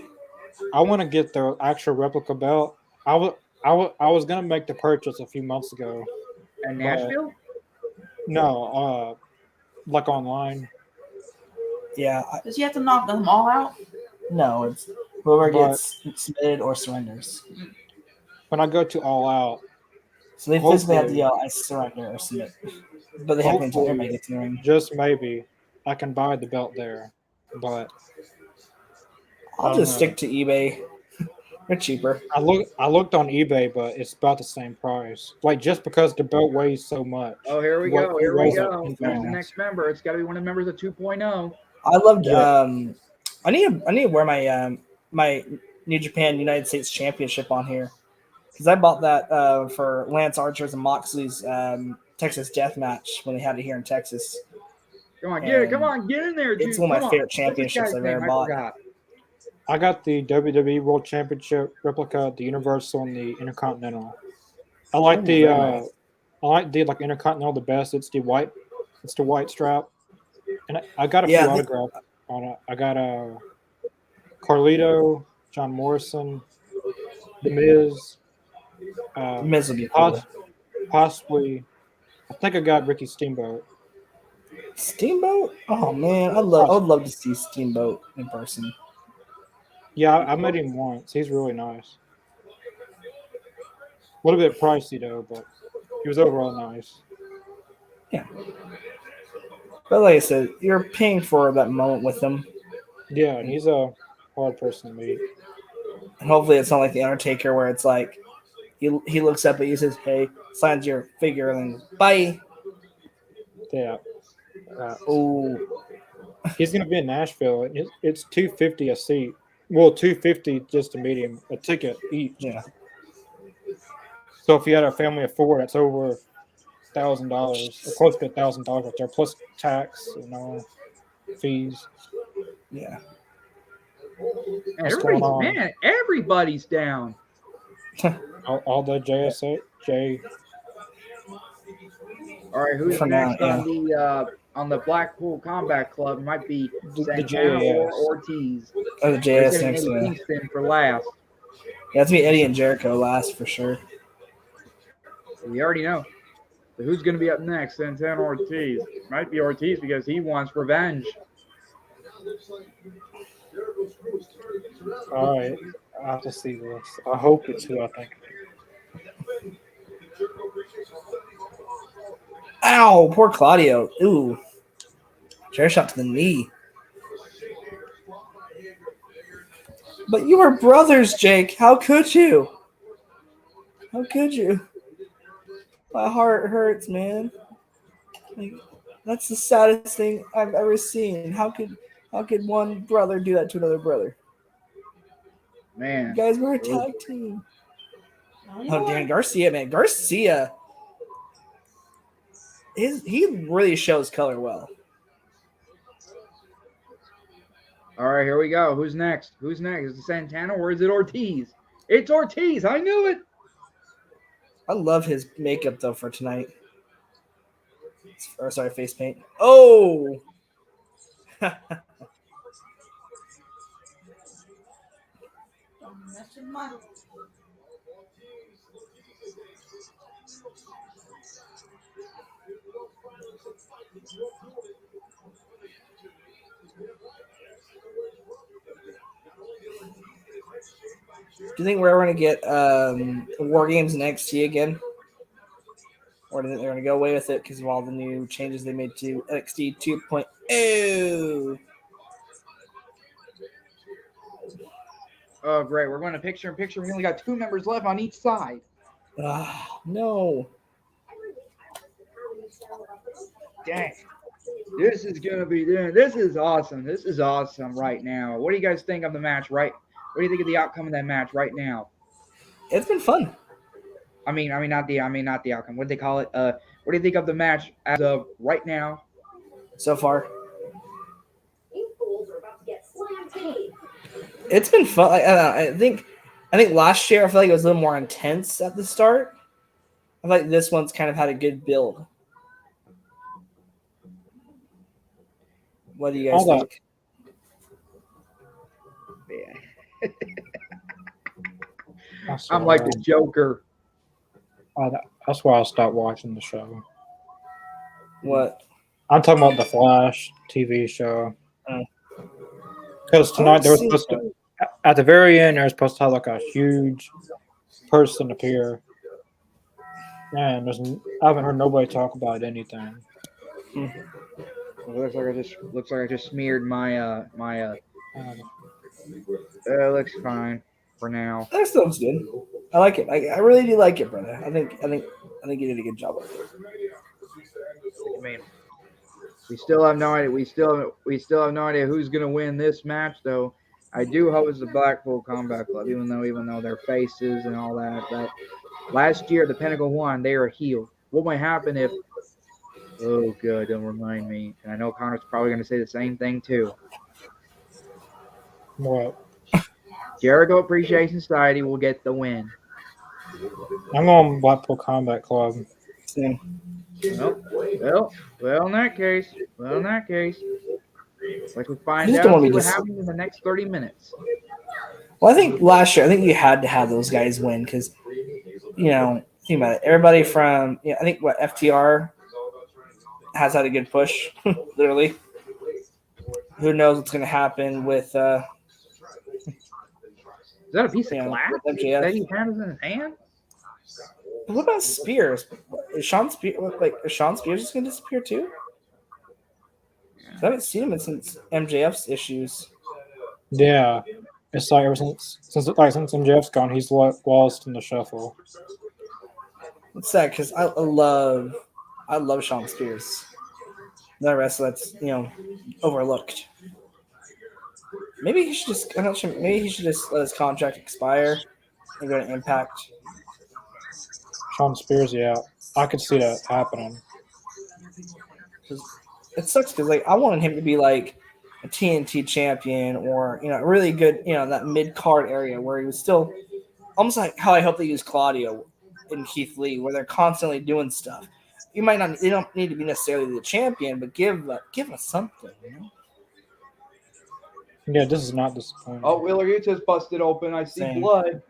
I want to get the actual replica belt. I was gonna make the purchase a few months ago. In Nashville? No, like online. Yeah. Does he have to knock them all out? No, it's whoever gets submitted or surrenders. When I go to All Out, so they physically have to yell, "I surrender" or submit, but they have to until everybody gets in the ring. Just maybe I can buy the belt there, but I'll just stick to eBay. They're cheaper. I looked on eBay, but it's about the same price. Just because the belt weighs so much. Oh, here we go. Here we go. Who's the next member? It's got to be one of the members of 2.0. I loved. I need to wear my my New Japan United States Championship on here because I bought that for Lance Archer's and Moxley's Texas Death Match when they had it here in Texas. Come on, get it! Come on, get in there, dude. It's one of my favorite championships I've ever bought. I got the WWE World Championship replica, the Universal, and the Intercontinental. I like the Intercontinental the best. It's the white strap, and I got a few autographs on it. I got Carlito, John Morrison, The Miz. Miz will be cool. Possibly, I think I got Ricky Steamboat. Steamboat? Oh man, I would love to see Steamboat in person. Yeah, I met him once. He's really nice. A little bit pricey though, but he was overall nice. Yeah. But like I said, you're paying for that moment with him. Yeah, and he's a hard person to meet. And hopefully it's not like the Undertaker where it's like he looks up at you, says, "Hey," signs your figure, and then bye. Yeah. Oh, He's gonna be in Nashville. It's $250 a seat. Well, $250 just to meet him, a ticket each. yeah. So if you had a family of 4, that's over $1,000, close to $1,000 right there, plus tax and all fees. Yeah. Everybody's down. All the JSA. All right, who's For now, next on the Blackpool Combat Club? It might be The Santana or JAS. Ortiz. Oh, the Or JS is it next Eddie to Kingston for last. Yeah, it's me, Eddie and Jericho last for sure. We already know. So who's going to be up next? Santana or Ortiz? Might be Ortiz because he wants revenge. All right, I have to see this. I hope it's who I think. Ow, poor Claudio. Ooh. Chair shot to the knee. But you were brothers, Jake. How could you? How could you? My heart hurts, man. Like, that's the saddest thing I've ever seen. How could one brother do that to another brother? Man. You guys were a tag team. Oh, Dan Garcia, man. Garcia. He really shows color well. All right, here we go. Who's next? Is it Santana or is it Ortiz? It's Ortiz. I knew it. I love his makeup, though, for tonight. Or, sorry, face paint. Oh! Do you think we're ever going to get War Games in NXT again? Or do you think they're going to go away with it because of all the new changes they made to NXT 2.0? Oh, great. We're going to picture-in-picture. We only got 2 members left on each side. No. Dang. This is going to be – this is awesome. This is awesome right now. What do you guys think of the match What do you think of the outcome of that match right now? It's been fun. I mean not the outcome. What do they call it? What do you think of the match as of right now? So far. It's been fun. I think last year I feel like it was a little more intense at the start. I feel like this one's kind of had a good build. What do you guys think? Yeah. I'm like the Joker. That's why I stopped watching the show. What? I'm talking about the Flash TV show. Because tonight they were supposed to, at the very end, they were supposed to have like a huge person appear. Man, I haven't heard nobody talk about anything. It looks like I just smeared my looks fine for now. That still looks good. I like it. I really do like it, brother. I think you did a good job with it. I mean, we still have no idea. We still have no idea who's gonna win this match, though. I do hope it's the Blackpool Combat Club, even though their faces and all that. But last year, the Pinnacle won. They are healed. What might happen if? Oh, good. Don't remind me. And I know Connor's probably gonna say the same thing too. What? Jericho Appreciation Society will get the win. I'm on Blackpool Combat Club. Same. Well, in that case, let's find Just out don't want me what to happens in the next 30 minutes. Well, I think last year, you had to have those guys win because, think about it. Everybody from, I think FTR has had a good push, literally. Who knows what's going to happen with Is that a piece of glass MJF. that he has in his hand? What about Spears? Is Sean Spears just gonna disappear too? I haven't seen him since MJF's issues. Yeah, it's like ever since MJF's gone, he's lost in the shuffle. It's sad because I love Sean Spears. Another wrestler that's overlooked. Maybe he should just. I'm not sure. Maybe he should just let his contract expire and go to Impact. Sean Spears, yeah, I could see that happening. It sucks because I wanted him to be like a TNT champion or really good that mid card area where he was still almost like how I hope they use Claudio and Keith Lee, where they're constantly doing stuff. You might not. They don't need to be necessarily the champion, but give us something. Yeah, this is not disappointing. Oh, Wheeler Yuta's busted open. I see blood.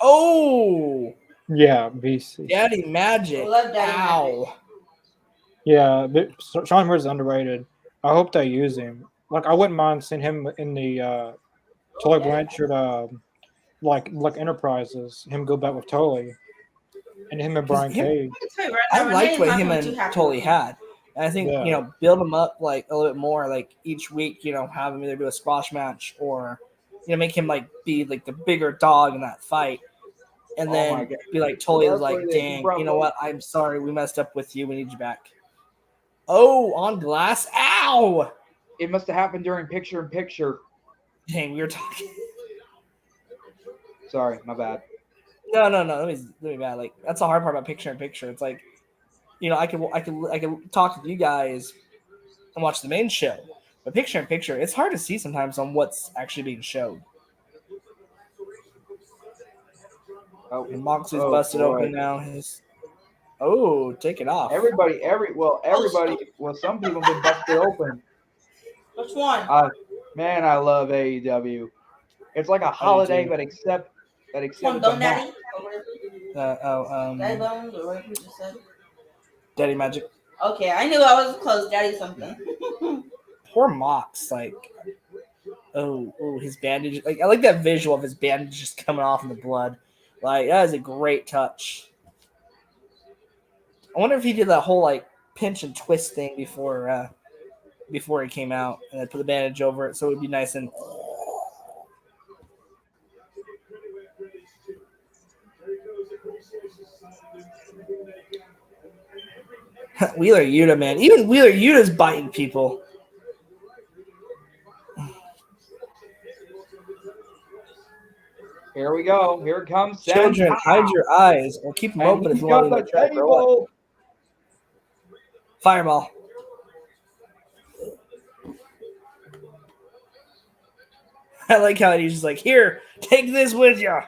Oh, yeah, BC. Daddy Magic. I love Daddy Ow. Magic. Yeah, but Sean Spears is underrated. I hope they use him. Like, I wouldn't mind seeing him in the Tully Blanchard, like Enterprises. Him go back with Tully, and him and Brian Cage. I liked what him and Tully had. And I think build him up like a little bit more. Like each week, have him either do a squash match or make him like be like the bigger dog in that fight. And then be like Tully was like, dang, you know what? I'm sorry, we messed up with you. We need you back. Oh, on glass. Ow! It must have happened during picture-in-picture. Dang, we were talking. Sorry, my bad. No. Let me bad. Like that's the hard part about picture-in-picture. It's like, I can talk with you guys and watch the main show, but picture-in-picture, it's hard to see sometimes on what's actually being showed. Oh, and Moxley's busted open now. Take it off. Everybody. Well, some people have been busted open. Which one? Man, I love AEW. It's like a holiday, but except with the Daddy? Daddy Bones, or what you just said? Daddy Magic. Okay, I knew I was close. Daddy something. Poor Mox, his bandage. Like I like that visual of his bandage just coming off in the blood. Like that is a great touch. I wonder if he did that whole pinch and twist thing before he came out and then put the bandage over it, so it would be nice and. Wheeler Yuta, man. Even Wheeler Yuta's biting people. Here we go. Here it comes. Children, hide your eyes or keep them open if you want to try to Fireball. I like how he's just like, here, take this with you.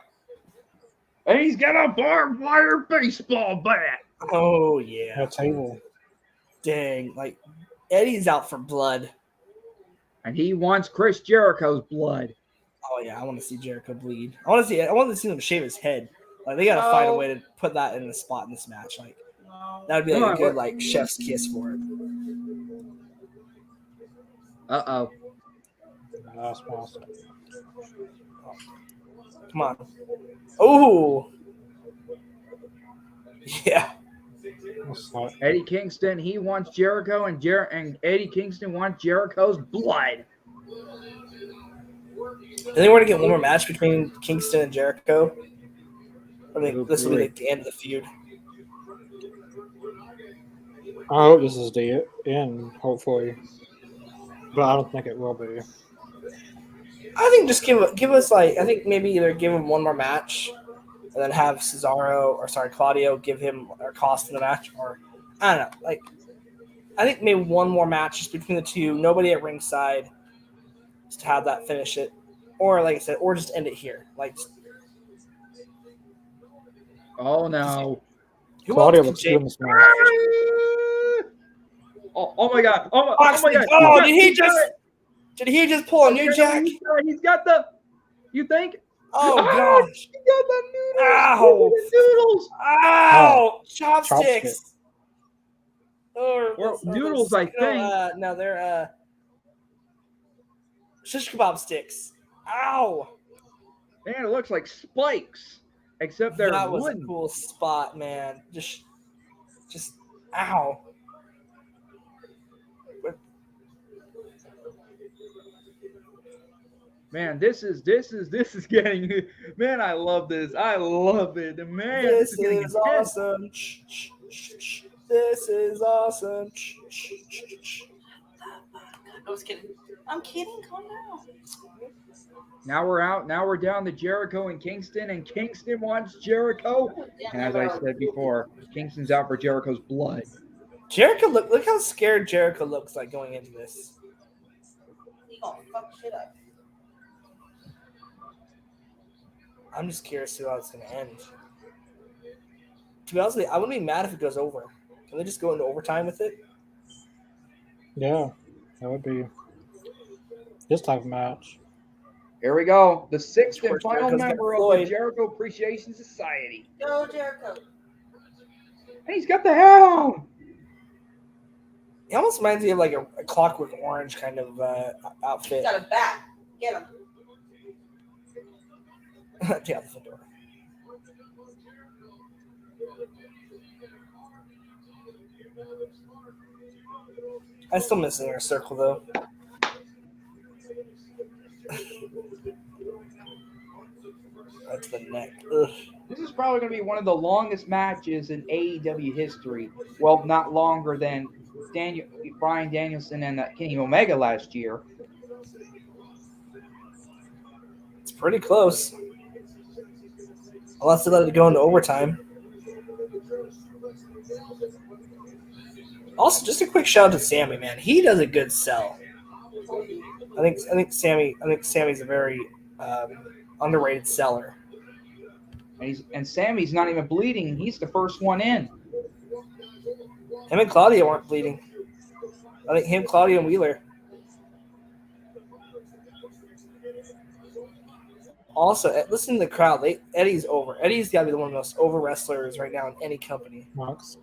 And he's got a barbed wire baseball bat. Oh, yeah. A table. Dang. Like, Eddie's out for blood. And he wants Chris Jericho's blood. Oh, yeah. I want to see Jericho bleed. I want to see him shave his head. Like, they got to find a way to put that in the spot in this match. Like, that would be like a good, chef's kiss for it. Uh-oh. That's awesome. Come on. Oh. Yeah. Eddie Kingston, he wants Jericho, and Eddie Kingston wants Jericho's blood. Do they want to get one more match between Kingston and Jericho? I think this will be the end of the feud. I hope this is the end, hopefully. But I don't think it will be. I think just give us I think maybe either give him one more match and then have Claudio give him or cost him the match, or I don't know. I think maybe one more match just between the two, nobody at ringside, just to have that finish it. Or like I said, or just end it here. Oh no. Claudio looks good in this match. Oh my god. Oh my god. Oh, did he just pull a New Jack? He's got the. You think? Oh gosh. He got the noodles. Ow. Noodles. Ow. Chopsticks. Or noodles, I think. No, they're shish kebab sticks. Ow. Man, it looks like spikes. Except they're that was wooden. a cool spot, man. Just ow. Man, this is getting. Man, I love this. I love it. Man, This is getting is intense. awesome. This is awesome. I was kidding. I'm kidding. Calm down. Now we're out. Now we're down to Jericho and Kingston, and Kingston wants Jericho. And as I said before, Kingston's out for Jericho's blood. Jericho, look how scared Jericho looks like going into this. He gonna fuck shit up. I'm just curious to how it's going to end. To be honest with you, I wouldn't be mad if it goes over. Can they just go into overtime with it? Yeah, that would be this type of match. Here we go. The sixth and course, final Jericho's member got of the Floyd. Jericho Appreciation Society. Go, Jericho. And he's got the hat on. It almost reminds me of like a Clockwork Orange kind of outfit. He's got a bat. Get him. Take out the fedora. I still miss the inner circle though. Right to the neck. Ugh. This is probably going to be one of the longest matches in AEW history. Well, not longer than Bryan Danielson and Kenny Omega last year. It's pretty close. Unless they let it go into overtime. Also, just a quick shout out to Sammy, man. He does a good sell. I think Sammy's a very underrated seller. And Sammy's not even bleeding. He's the first one in. Him and Claudio aren't bleeding. I think him, Claudio, and Wheeler. Also, listen to the crowd. Eddie's over. Eddie's got to be one of the most over wrestlers right now in any company. Knox.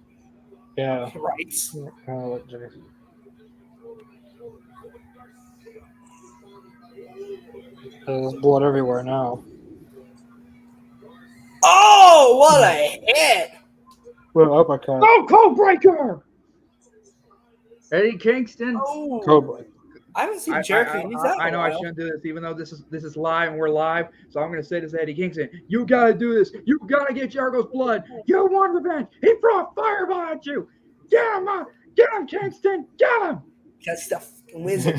Yeah. Right. There's blood everywhere now. Oh, what a hit! Well, uppercut. Oh, Code Breaker! Eddie Kingston. Oh, Cobra. I haven't seen Jericho. I know I shouldn't do this, even though this is live and we're live. So I'm going to say this to Eddie Kingston. You got to do this. You got to get Jericho's blood. You want revenge. He brought fireball at you. Get him, Kingston. Get him. That's the fucking wizard.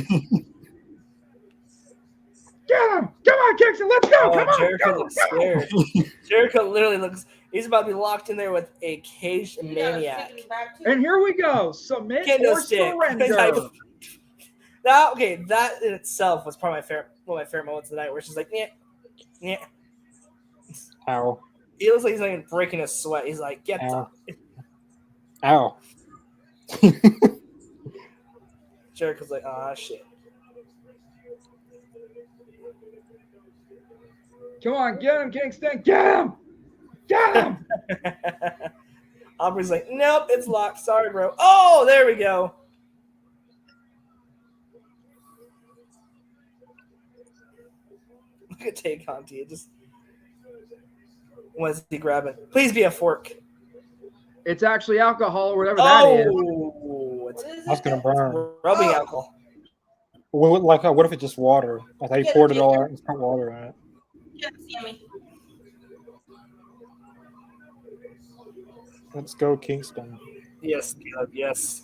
Get him. Come on, Kingston. Let's go. Oh, Come on. Jericho Go, looks go. scared. Jericho literally looks. He's about to be locked in there with a caged You got a maniac. sticking back too? And here we go. Submit Kendo or stick. surrender. That in itself was probably one of my favorite moments of the night, where she's like, yeah. Ow. He looks like he's not even breaking a sweat. He's like, get Ow. the. Ow. Jericho's like, ah, shit. Come on, get him, Kingston. Get him. Get him. Aubrey's like, nope, it's locked. Sorry, bro. Oh, there we go. Look at Tay Conti. It just. What is he grabbing? Please be a fork. It's actually alcohol or whatever that is. Oh, it's That's gonna burn. rubbing alcohol. What if it's just water? Like they poured it all out and just put water in it. Get him, Sammy. Let's go, Kingston. Yes, Caleb, yes.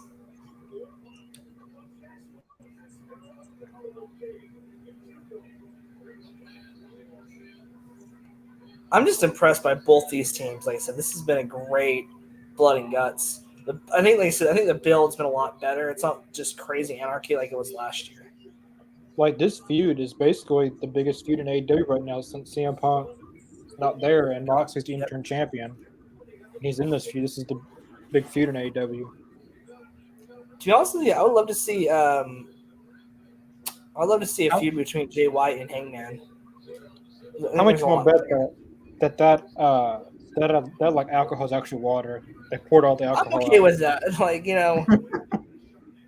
I'm just impressed by both these teams. Like I said, this has been a great blood and guts. I think the build's been a lot better. It's not just crazy anarchy like it was last year. Like this feud is basically the biggest feud in AEW right now since CM Punk is not there and Moxley's the interim champion. He's in this feud. This is the big feud in AEW. To be honest with you, I would love to see. I'd love to see a feud between Jay White and Hangman. How much more bet that like alcohol is actually water? They poured all the alcohol. I'm okay out. with that. Like,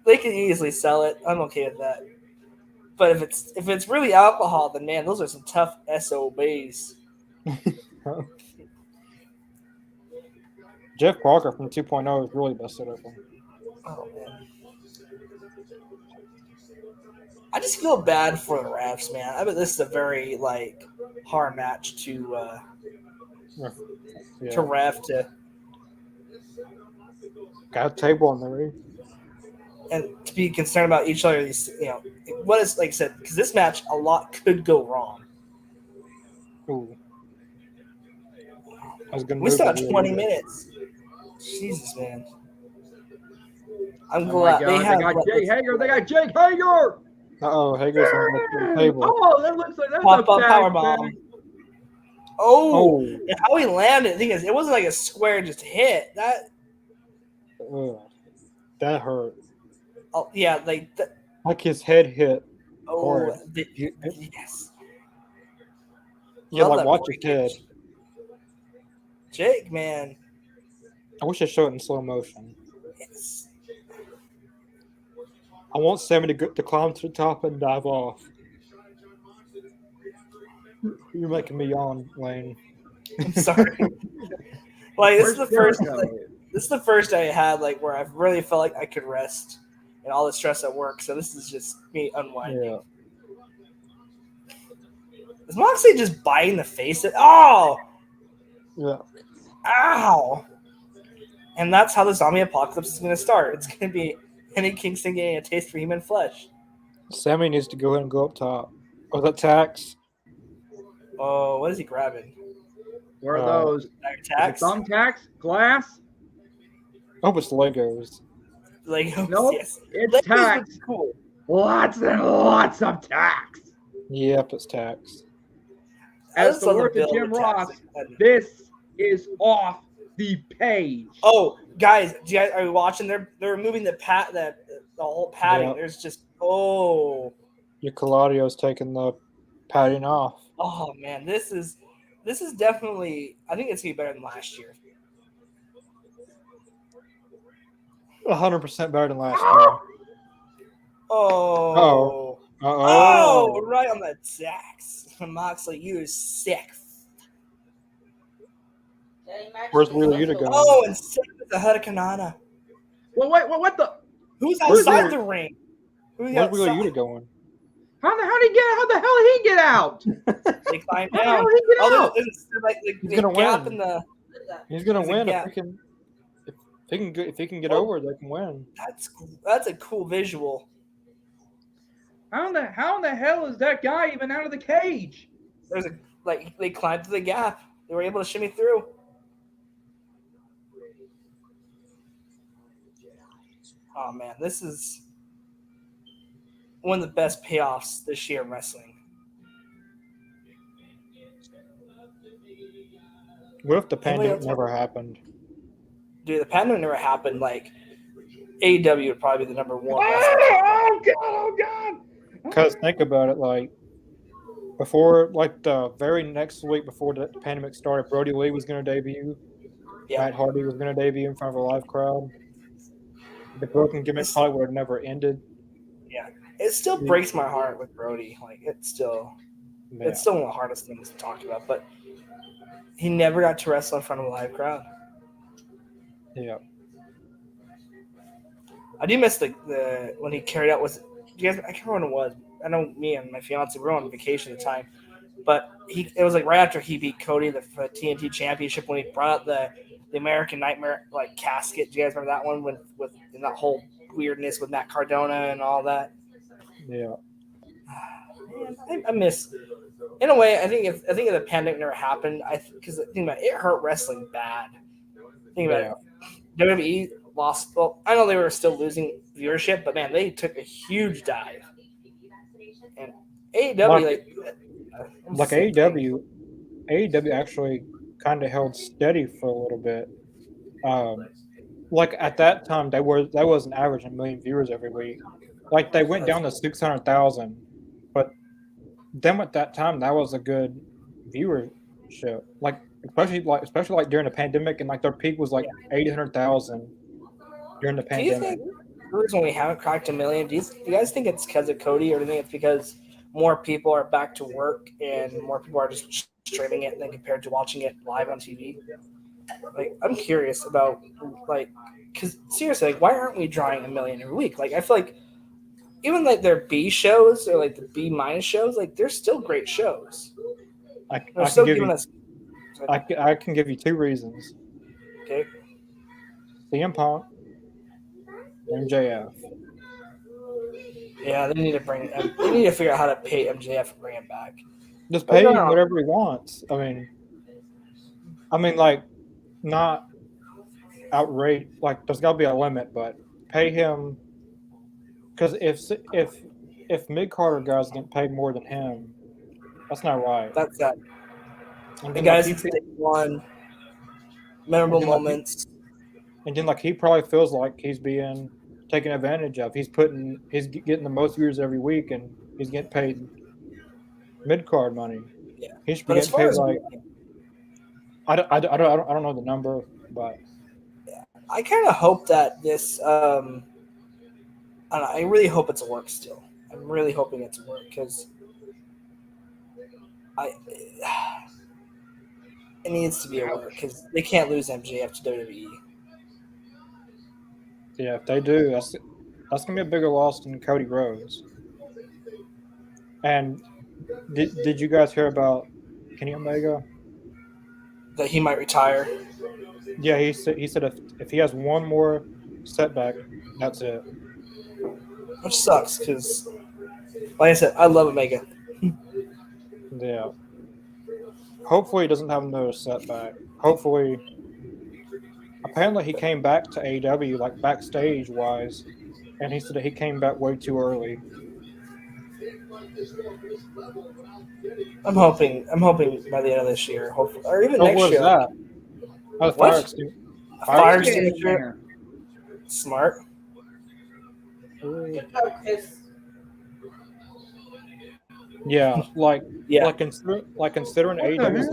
they can easily sell it. I'm okay with that. But if it's really alcohol, then man, those are some tough SOBs. Jeff Parker from 2.0 is really busted open. Oh man. I just feel bad for the refs, man. I bet this is a very hard match to ref to. Got a table on the ring. And to be concerned about each other, these what is like I said, because this match a lot could go wrong. Ooh. I was gonna We still have 20 minutes. Jesus, man. I'm glad they got Jake Hager. They got Jake Hager. Hager's on the table. Oh, that looks like that's pop a up power bomb. Oh, and how he landed! The thing is, it wasn't like a square just hit that. That hurt. Oh yeah, like his head hit. Oh, yes. Yeah, watch his head. Jake, man. I wish I showed it in slow motion. Yes. I want Sammy to climb to the top and dive off. You're making me yawn, Lane. I'm sorry. This is the first day I had where I really felt like I could rest and all the stress at work. So this is just me unwinding. Yeah. Is Moxley just biting the face? Oh! Yeah. Ow! And that's how the zombie apocalypse is going to start. It's going to be Henry Kingston getting a taste for human flesh. Sammy needs to go ahead and go up top. Oh, that tax. Oh, what is he grabbing? Where are those? Thumbtacks? Glass? Oh, it's Legos. Legos? Nope. Yes. It's Legos tax. Cool. Lots and lots of tax. Yep, it's tax. As the work of Jim Ross, this is off the page. Oh, guys, are you watching? They're removing the whole padding. Yep. There's just Your Claudio's taking the padding off. Oh man, this is definitely. I think it's gonna be better than last year. 100% better than last year. Oh, right on the tax. Moxley, you is sick. Where's Wheeler Yuta going? Oh, and sick with the Hurricanrana. Well, wait, what the? Who's outside the ring? Where's Wheeler Yuta going? How the hell did he get out? They climbed How down. the hell did he get out? He's gonna win. He's gonna win if he can get over, they can win. That's a cool visual. How in the hell is that guy even out of the cage? There's they climbed through the gap. They were able to shimmy through. Oh man, this is one of the best payoffs this year in wrestling. What if the pandemic never happened? Dude, the pandemic never happened. AEW would probably be the number one. Oh God! Because think about it, before, the very next week before the pandemic started, Brody Lee was going to debut. Yeah. Matt Hardy was going to debut in front of a live crowd. The broken gimmick probably would have never ended. Yeah, it still breaks my heart with Brody. It's still one of the hardest things to talk about. But he never got to wrestle in front of a live crowd. Yeah. I do miss the when he carried out you guys, I can't remember when it was. I know me and my fiance were on vacation at the time, but it was right after he beat Cody for the TNT Championship when he brought out the American Nightmare casket. Do you guys remember that one with that whole weirdness with Matt Cardona and all that? Yeah. Man, I miss. In a way, I think if the pandemic never happened, because think about it hurt wrestling bad. Think about it. WWE lost. Well, I know they were still losing viewership, but man, they took a huge dive. And AEW, AEW actually kind of held steady for a little bit. At that time, that was an average 1 million viewers every week. They went down to 600,000, but then at that time, that was a good viewership. Especially during the pandemic, and their peak was 800,000 during the pandemic. Do you think the reason we haven't cracked 1 million? Do you guys think it's because of Cody, or do you think it's because more people are back to work and more people are just streaming it than compared to watching it live on TV? like I'm curious about like because seriously, like why aren't we drawing 1 million every week? Like I feel like even like their B shows or like the B minus shows, like they're still great shows. I They're can still give giving you us I can give you 2 reasons. okay. CM Punk, MJF. Yeah, they need to they need to figure out how to pay MJF and bring him back. Just But pay no, him no. whatever he wants. I mean, like, not outrage. Like, there's got to be a limit, but pay him because if mid Carter guys get paid more than him, that's not right. That's that. And The then, guys like, that stay on memorable and then, like, moments. and then, like, he probably feels like he's being taken advantage of. He's getting the most views every week, and he's getting paid mid card money. Yeah. He should be But as getting far paid as like I don't know the number, but I kind of hope that this. I don't know, I really hope it's a work still. I'm really hoping it's a work because it needs to be a work because they can't lose MJF to WWE. yeah, if they do, that's gonna be a bigger loss than Cody Rhodes. And did you guys hear about Kenny Omega? That he might retire. Yeah, he said if he has one more setback, that's it. Which sucks because, like I said, I love Omega. Yeah. Hopefully, he doesn't have another setback. Hopefully, apparently he came back to AEW like backstage wise, and he said that he came back way too early. I'm hoping by the end of this year, hopefully, or even next What is year. that? Oh, What? Fire extinguisher. extinguisher. Smart. Yeah, like Yeah. considering What the AEW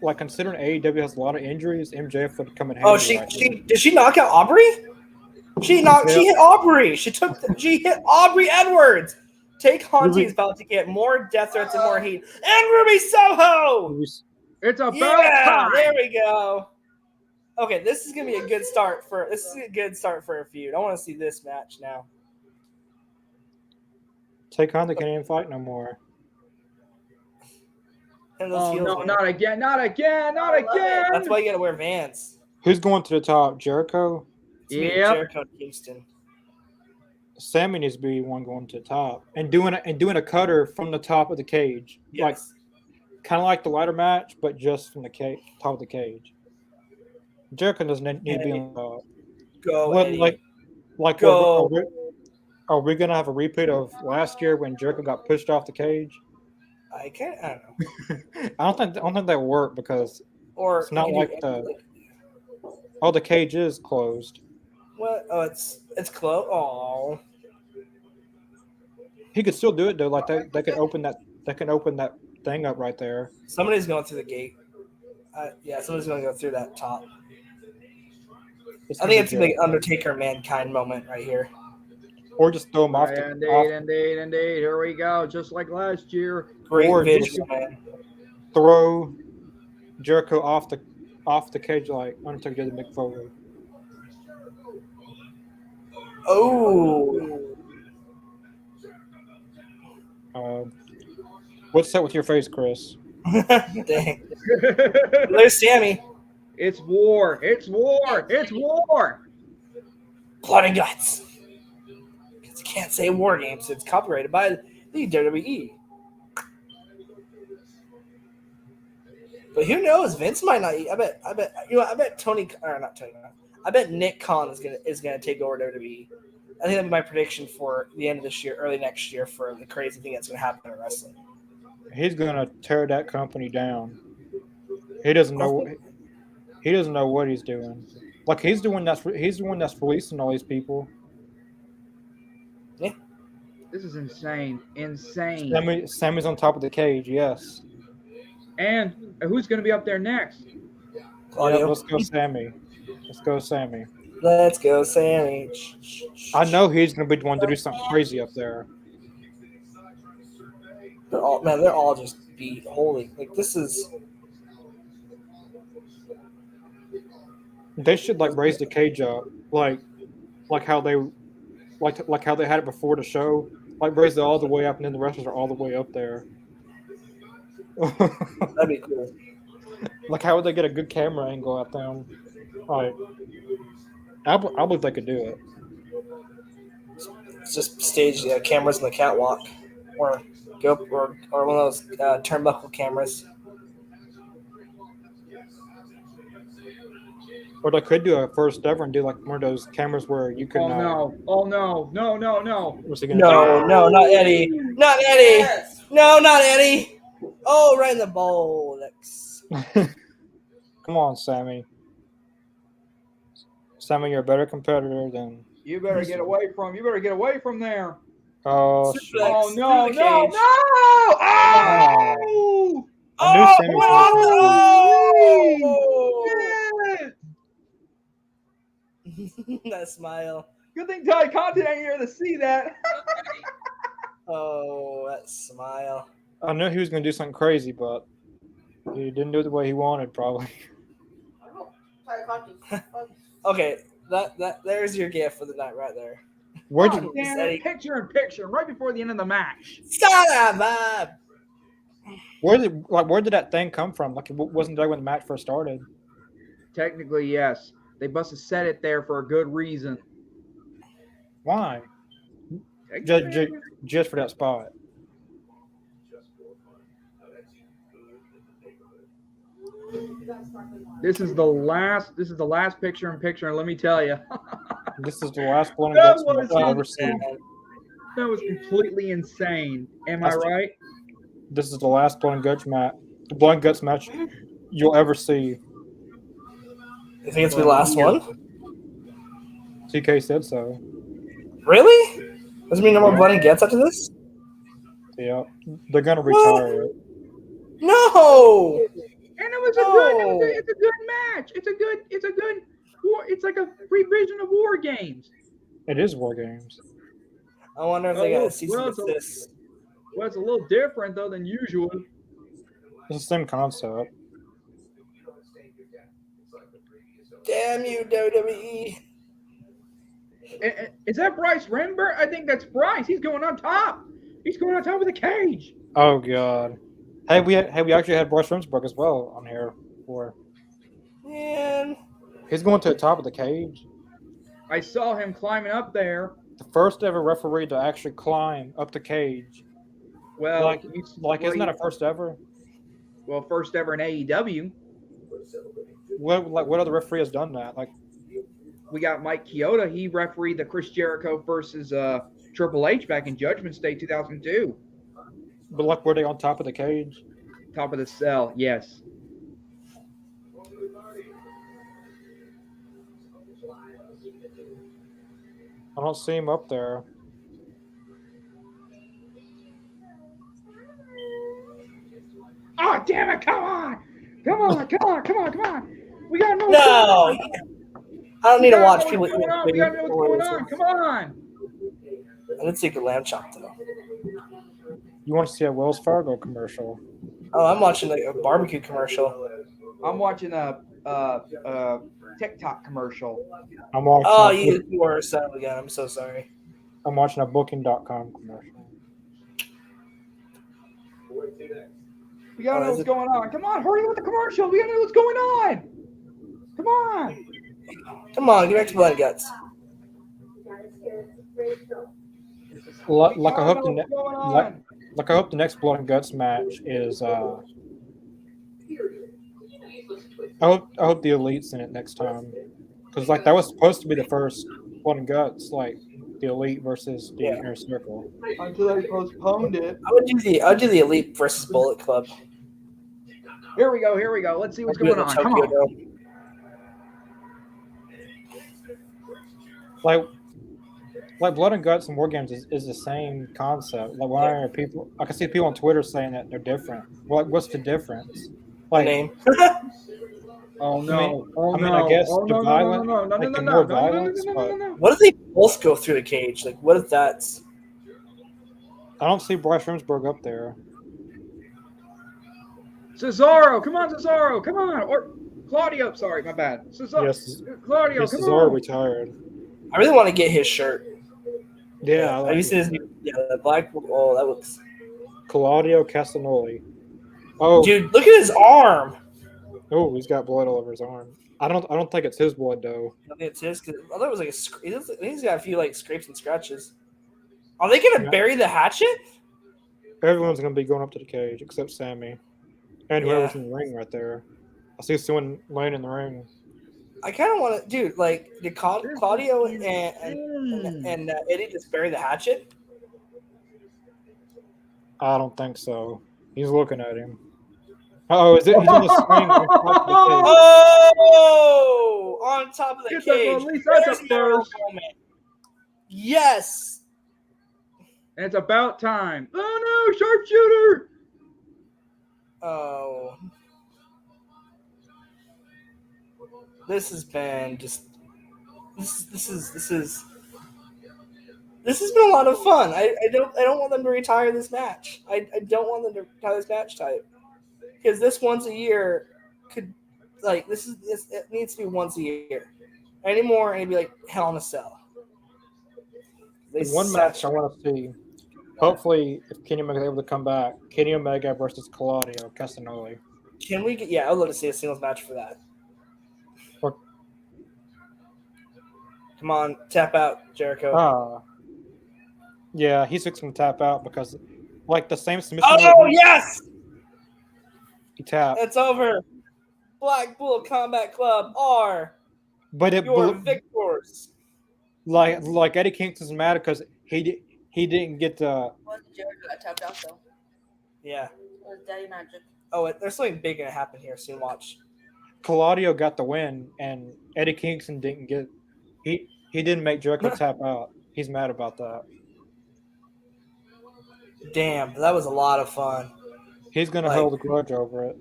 hell? considering AEW has a lot of injuries, MJF would come in handy. Oh, right now. did she knock out Aubrey? She hit Aubrey. She hit Aubrey Edwards. Take Hanti's about to get more death threats and more heat. And Ruby Soho. It's about Yeah, time. there we go. Okay, this is gonna be a good start for a feud. I want to see this match now. Take Honda can't even fight no more. And those Oh heels, no, man. not again, not again, not again. That's why you gotta wear Vans. Who's going to the top? Jericho? It's me, Yep. Jericho and Kingston. Sammy needs to be one going to the top and doing a cutter from the top of the cage, like Yes. kind of like the ladder match, but just from the top of the cage. Jericho doesn't need to be on the top. Go. What, Eddie. like Go. are we gonna have a repeat of last year when Jericho got pushed off the cage? I don't know. I don't think that worked because Or it's not you like can do- the cage is closed. What? Oh, it's close. Oh. He could still do it though. Like they can open that thing up right there. Somebody's going through the gate. Yeah, somebody's going to go through that top. I think it's gonna the be good. Undertaker Mankind moment right here. Or just throw him off Right, the indeed. Here we go, just like last year. Great Or visual, man. throw Jericho off the cage like Undertaker did to Mick Foley. Oh. What's that with your face, Chris? Dang. There's Sammy. It's war. It's war. It's war. Blood and guts. Because you can't say war games. It's copyrighted by the WWE. But who knows? Vince might not. I bet Tony, or not Tony. I bet Nick Khan is gonna take over WWE. I think that's my prediction for the end of this year, early next year, for the crazy thing that's gonna happen in wrestling. He's gonna tear that company down. He doesn't know. He doesn't know what he's doing. Like he's the one that's releasing all these people. Yeah. This is insane. Insane. Sammy's on top of the cage. Yes. And who's going to be up there next? Claudio. Yeah, let's go, Sammy. Let's go, Sammy. Let's go, Sammy. I know he's gonna be the one to do something crazy up there. They're all just beat. Holy, like this is. They should like raise the cage up, like how they how they had it before the show. Like raise it all the way up, and then the wrestlers are all the way up there. That'd be cool. Like how would they get a good camera angle at them? Like, I believe they could do it. It's just stage cameras in the catwalk, or one of those turnbuckle cameras. Or they could do a first ever and do like one of those cameras where you could. Oh no! What's he gonna No, not Eddie. Not Eddie. Yes. No, not Eddie. Oh, right in the bowl. Come on, Sammy. Sammy, you're a better competitor than. You better get away from. You better get away from there. Oh, oh no! Oh! I knew Sammy was that smile. Good thing Ty Content ain't here to see that. Oh, that smile. I knew he was going to do something crazy, but he didn't do it the way he wanted, probably. Okay, that there's your gift for the night right there. Where did picture in picture right before the end of the match? Where did that thing come from? Like, it wasn't there when the match first started. Technically, yes. They must have set it there for a good reason. Why? Just for that spot. This is the last picture in picture, and let me tell you. This is the last blood and guts match I've ever seen. That was completely insane. Am I right? This is the last blood and guts match you'll ever see. You think it's the last one? TK said so. Really? Doesn't mean no more blood and guts after this? Yeah, they're gonna retire it. No. And it was it's a good match. It's like a revision of War Games. It is War Games. I wonder if they got a season of this. Well, it's a little different though than usual. It's the same concept. Damn you, WWE. Is that Bryce Renberg? I think that's Bryce. He's going on top. He's going on top of the cage. Oh God. Hey, we actually had Bryce Remsburg as well on here before. Man. He's going to the top of the cage. I saw him climbing up there. The first ever referee to actually climb up the cage. Well, isn't that a first ever? Well, first ever in AEW. What other referee has done that? Like, we got Mike Chioda. He refereed the Chris Jericho versus Triple H back in Judgment Day 2002. But were they on top of the cage? Top of the cell, yes. I don't see him up there. Oh, damn it. Come on. We got to know I don't need to watch people. We got to know what's going on. Come on. I did see a lamb chop, though. You want to see a Wells Fargo commercial? Oh, I'm watching a barbecue commercial. I'm watching a TikTok commercial. I'm watching you are sad again. I'm so sorry. I'm watching a Booking.com commercial. We gotta know what's going on. Come on, hurry with the commercial. We gotta know what's going on. Come on, get back to blood and guts. Like I hope the next blood and guts match is. I hope the Elite's in it next time, because that was supposed to be the first blood and guts, like the Elite versus the Inner Circle. Until they postponed it. I would do the Elite versus Bullet Club. Here we go. Let's see what's going on. Come on. Like Blood and Guts and War Games is the same concept. Like, why are people? I can see people on Twitter saying that they're different. What's the difference? Like, name. Oh no! I guess the violence. More violence. What if they both go through the cage? Like, what if that's? I don't see Bryce Remsburg up there. Cesaro, come on, Cesaro, come on! Or Claudio. Sorry, my bad. Yes, Claudio, yes, come Cesaro on. retired. I really want to get his shirt. Yeah, I like Have you seen his new? Yeah, the black. Oh, that looks. Claudio Castagnoli. Oh, Dude, look at his arm. oh, he's got blood all over his arm. I don't think it's his blood though. I think it's his. Cause I thought it was like I think he's got a few like scrapes and scratches. Are they gonna Yeah. bury the hatchet? Everyone's gonna be going up to the cage except Sammy and whoever's Yeah. in the ring right there. I see someone laying in the ring. I kind of want to, dude. Like, did Claudio and Eddie just bury the hatchet? I don't think so. He's looking at him. Oh, is it? He's in the swing on top of the cage. Oh, on top of the Get the cage. release. That's There's a my first. moment. Yes. And it's about time. Oh no, sharpshooter! Oh. This has been just. This has been a lot of fun. I don't want them to retire this match. I don't want them to retire this match type because this once a year could like it needs to be once a year. Any more and it'd be like Hell in a Cell. One match I want to see. Hopefully, if Kenny Omega is able to come back, Kenny Omega versus Claudio Castagnoli. Can we get? Yeah, I'd love to see a singles match for that. Or, come on, tap out, Jericho. Yeah, he's fixing to tap out because, like, the same submission. Oh yes, he tapped. it's over. Black Bull Combat Club are your victors. Like Eddie Kingston's mad because he didn't get the. Well, Jericho got tapped out though. Yeah. It was Daddy Magic. Oh, there's something big gonna happen here soon. Watch. Claudio got the win, and Eddie Kingston didn't get. He didn't make Jericho tap out. He's mad about that. Damn, that was a lot of fun. He's gonna hold a grudge over it.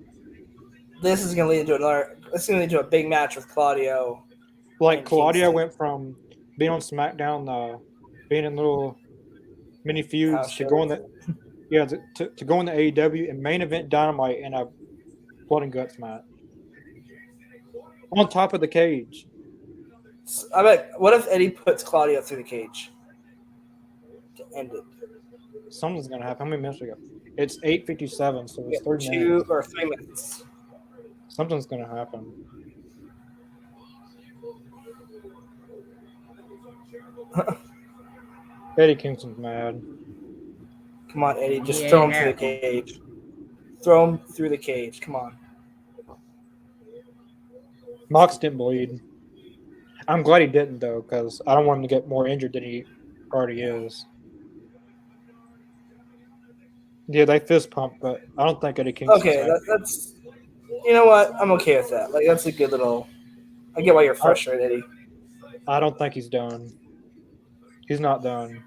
This is gonna lead into another. This is gonna lead to a big match with Claudio. Like Claudio went from being on SmackDown, being in little mini feuds to going to go in the AEW and main event Dynamite in a blood and guts match on top of the cage. I bet. What if Eddie puts Claudio through the cage to end it? Something's gonna happen. How many minutes we got? It's 8:57, so it's 30 2 minutes. or 3 minutes. Something's gonna happen. Eddie Kingston's mad. Come on, Eddie. Just throw him through the cage. Throw him through the cage. Come on. Mox didn't bleed. I'm glad he didn't, though, because I don't want him to get more injured than he already is. Yeah, they fist pump, but I don't think Eddie Kingston's Okay, that's. You know what? I'm okay with that. Like, that's a good little. I get why you're frustrated, Eddie. I don't think he's done. He's not done.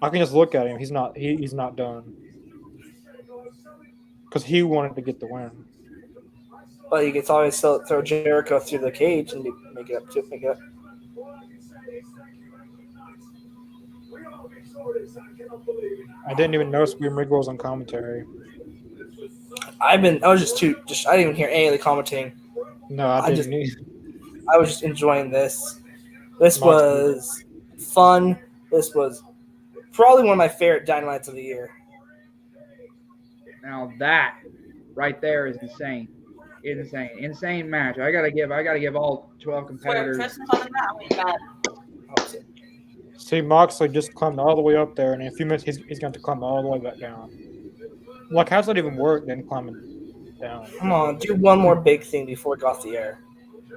I can just look at him. He's not. He's not done. Because he wanted to get the win. But you can always still throw Jericho through the cage and make it up. Make it up. I didn't even notice Riggle was on commentary. I was just I didn't even hear any of the commentating. No, I didn't either. I was just enjoying this. This was fun. This was probably one of my favorite Dynamites of the year. Now that right there is insane. Insane match. I gotta give all 12 competitors. See, Moxley just climbed all the way up there, and in a few minutes he's going to climb all the way back down. Like, how's that even work? Then climbing down. Come on, do one more big thing before it got off the air.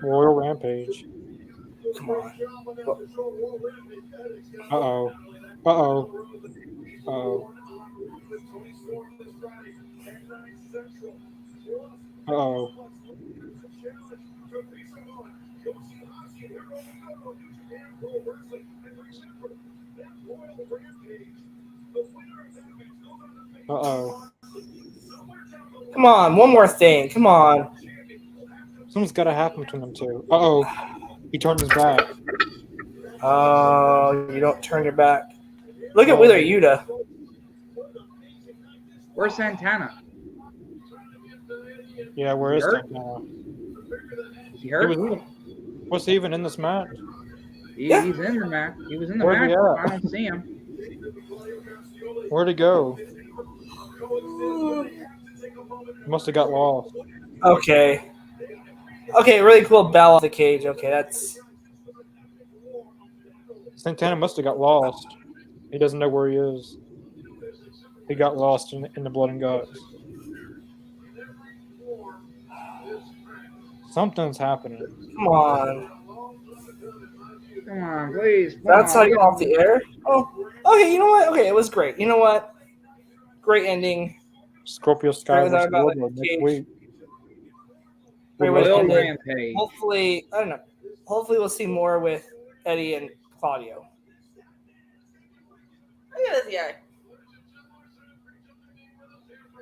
Royal Rampage. Come on. Uh-oh. Uh-oh. Uh-oh. Uh-oh. Uh-oh. Come on, one more thing. Come on. Something's got to happen between them two. Uh-oh. He turned his back. Oh, you don't turn your back. Look at Wheeler Yuta. Where's Santana? Yeah, where is Santana? Is he hurt? Was he even in this match? He's in the match. He was in the Where's match. he at? I don't see him. Where'd he go? Must have got lost. Okay, really cool bell off the cage. Okay, that's Santana must have got lost. He doesn't know where he is. He got lost in the blood and guts. Something's happening. come on. Come on, please. Come That's how on. you go off the air. Oh, okay. You know what? Okay, it was great. You know what? Great ending. Scorpio Sky Right, versus about Wardlow the next cage. week. Great way to Royal end it. Rampage. Hopefully, I don't know. Hopefully, we'll see more with Eddie and Claudio. Look at this guy.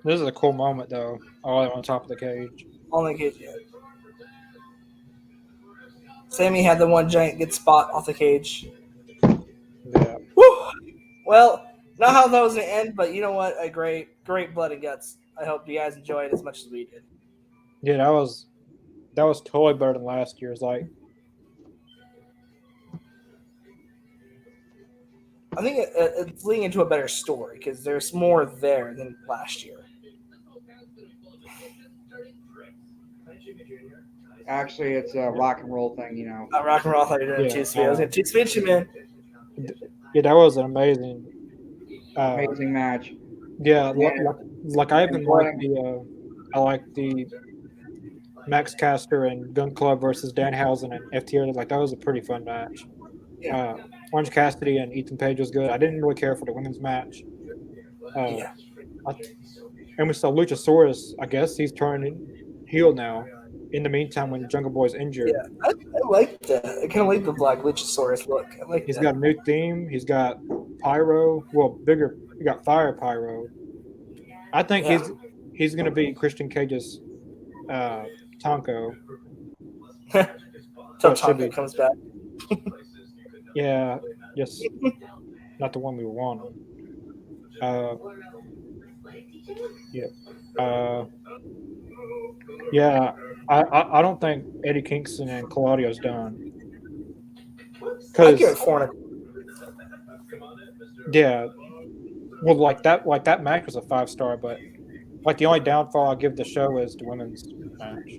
This is a cool moment, though. All on top of the cage. On the cage, yeah. Sammy had the one giant good spot off the cage. Yeah. Woo! Well, not how that was going to end, but you know what? A great blood and guts. I hope you guys enjoyed as much as we did. Yeah, that was totally better than last year's. Like, I think it's leading into a better story because there's more there than last year. Actually, it's a rock and roll thing, Rock and roll, I thought you were doing Yeah. two speed. I was going to two speed you, man. yeah, that was an amazing. amazing match. Yeah, Yeah. like I even like the Max Caster and Gun Club versus Danhausen and FTR. Like, that was a pretty fun match. Yeah. Orange Cassidy and Ethan Page was good. I didn't really care for the women's match. Yeah. And we saw Luchasaurus. I guess he's turning heel now. In the meantime, when Jungle Boy's injured, Yeah, I like that. I kind of like the Black Luchasaurus look. I like he's that. got a new theme. He's got pyro. Well, bigger. He got fire pyro. I think he's going to be Christian Cage's Tonko. Until Tonka comes back. Yeah, just not the one we want. Yeah. I don't think Eddie Kingston and Claudio's done. I give it 4 and yeah, well, like that match was a 5-star, but like the only downfall I give the show is the women's match.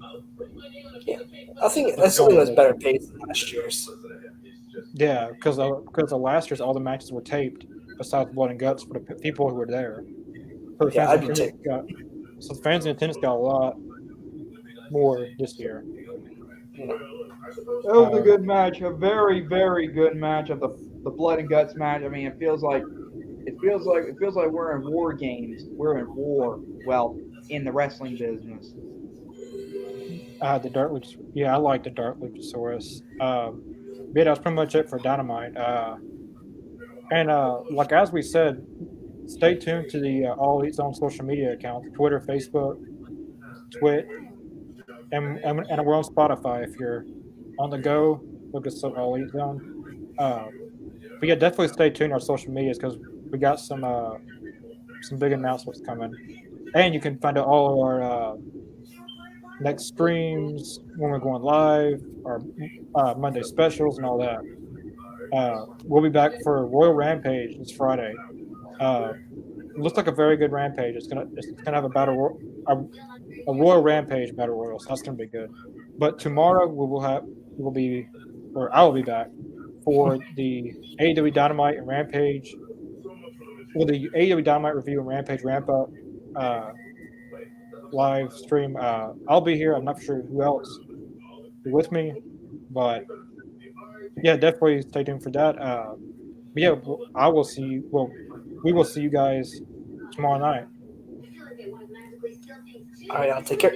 I think this one was better paced than last year's. Yeah, because of last year's all the matches were taped besides Blood and Guts for the people who were there. So the Yeah, fans I in do attendance so the fans in attendance got a lot more this year. That was a good match, a very, very good match of the Blood and Guts match. I mean, it feels like we're in war games. We're in war. Well, in the wrestling business. The Dark Luch, yeah, I like the Dark Luchasaurus. Yeah, that's pretty much it for Dynamite. And like as we said, stay tuned to the All Elite Zone social media accounts: Twitter, Facebook, Twitch, and we're on Spotify. If you're on the go, look us up All Elite Zone. But yeah, definitely stay tuned to our social medias because we got some big announcements coming, and you can find out all of our next streams when we're going live, our Monday specials and all that. We'll be back for Royal Rampage this Friday. It looks like a very good Rampage. It's gonna have a Royal Rampage battle royal, so that's gonna be good. But tomorrow I will be back for the AEW Dynamite and Rampage. Well, the AEW Dynamite review and Rampage ramp up live stream. I'll be here. I'm not sure who else will be with me, but yeah, definitely stay tuned for that. But yeah, we will see you guys tomorrow night. All right, I'll take care.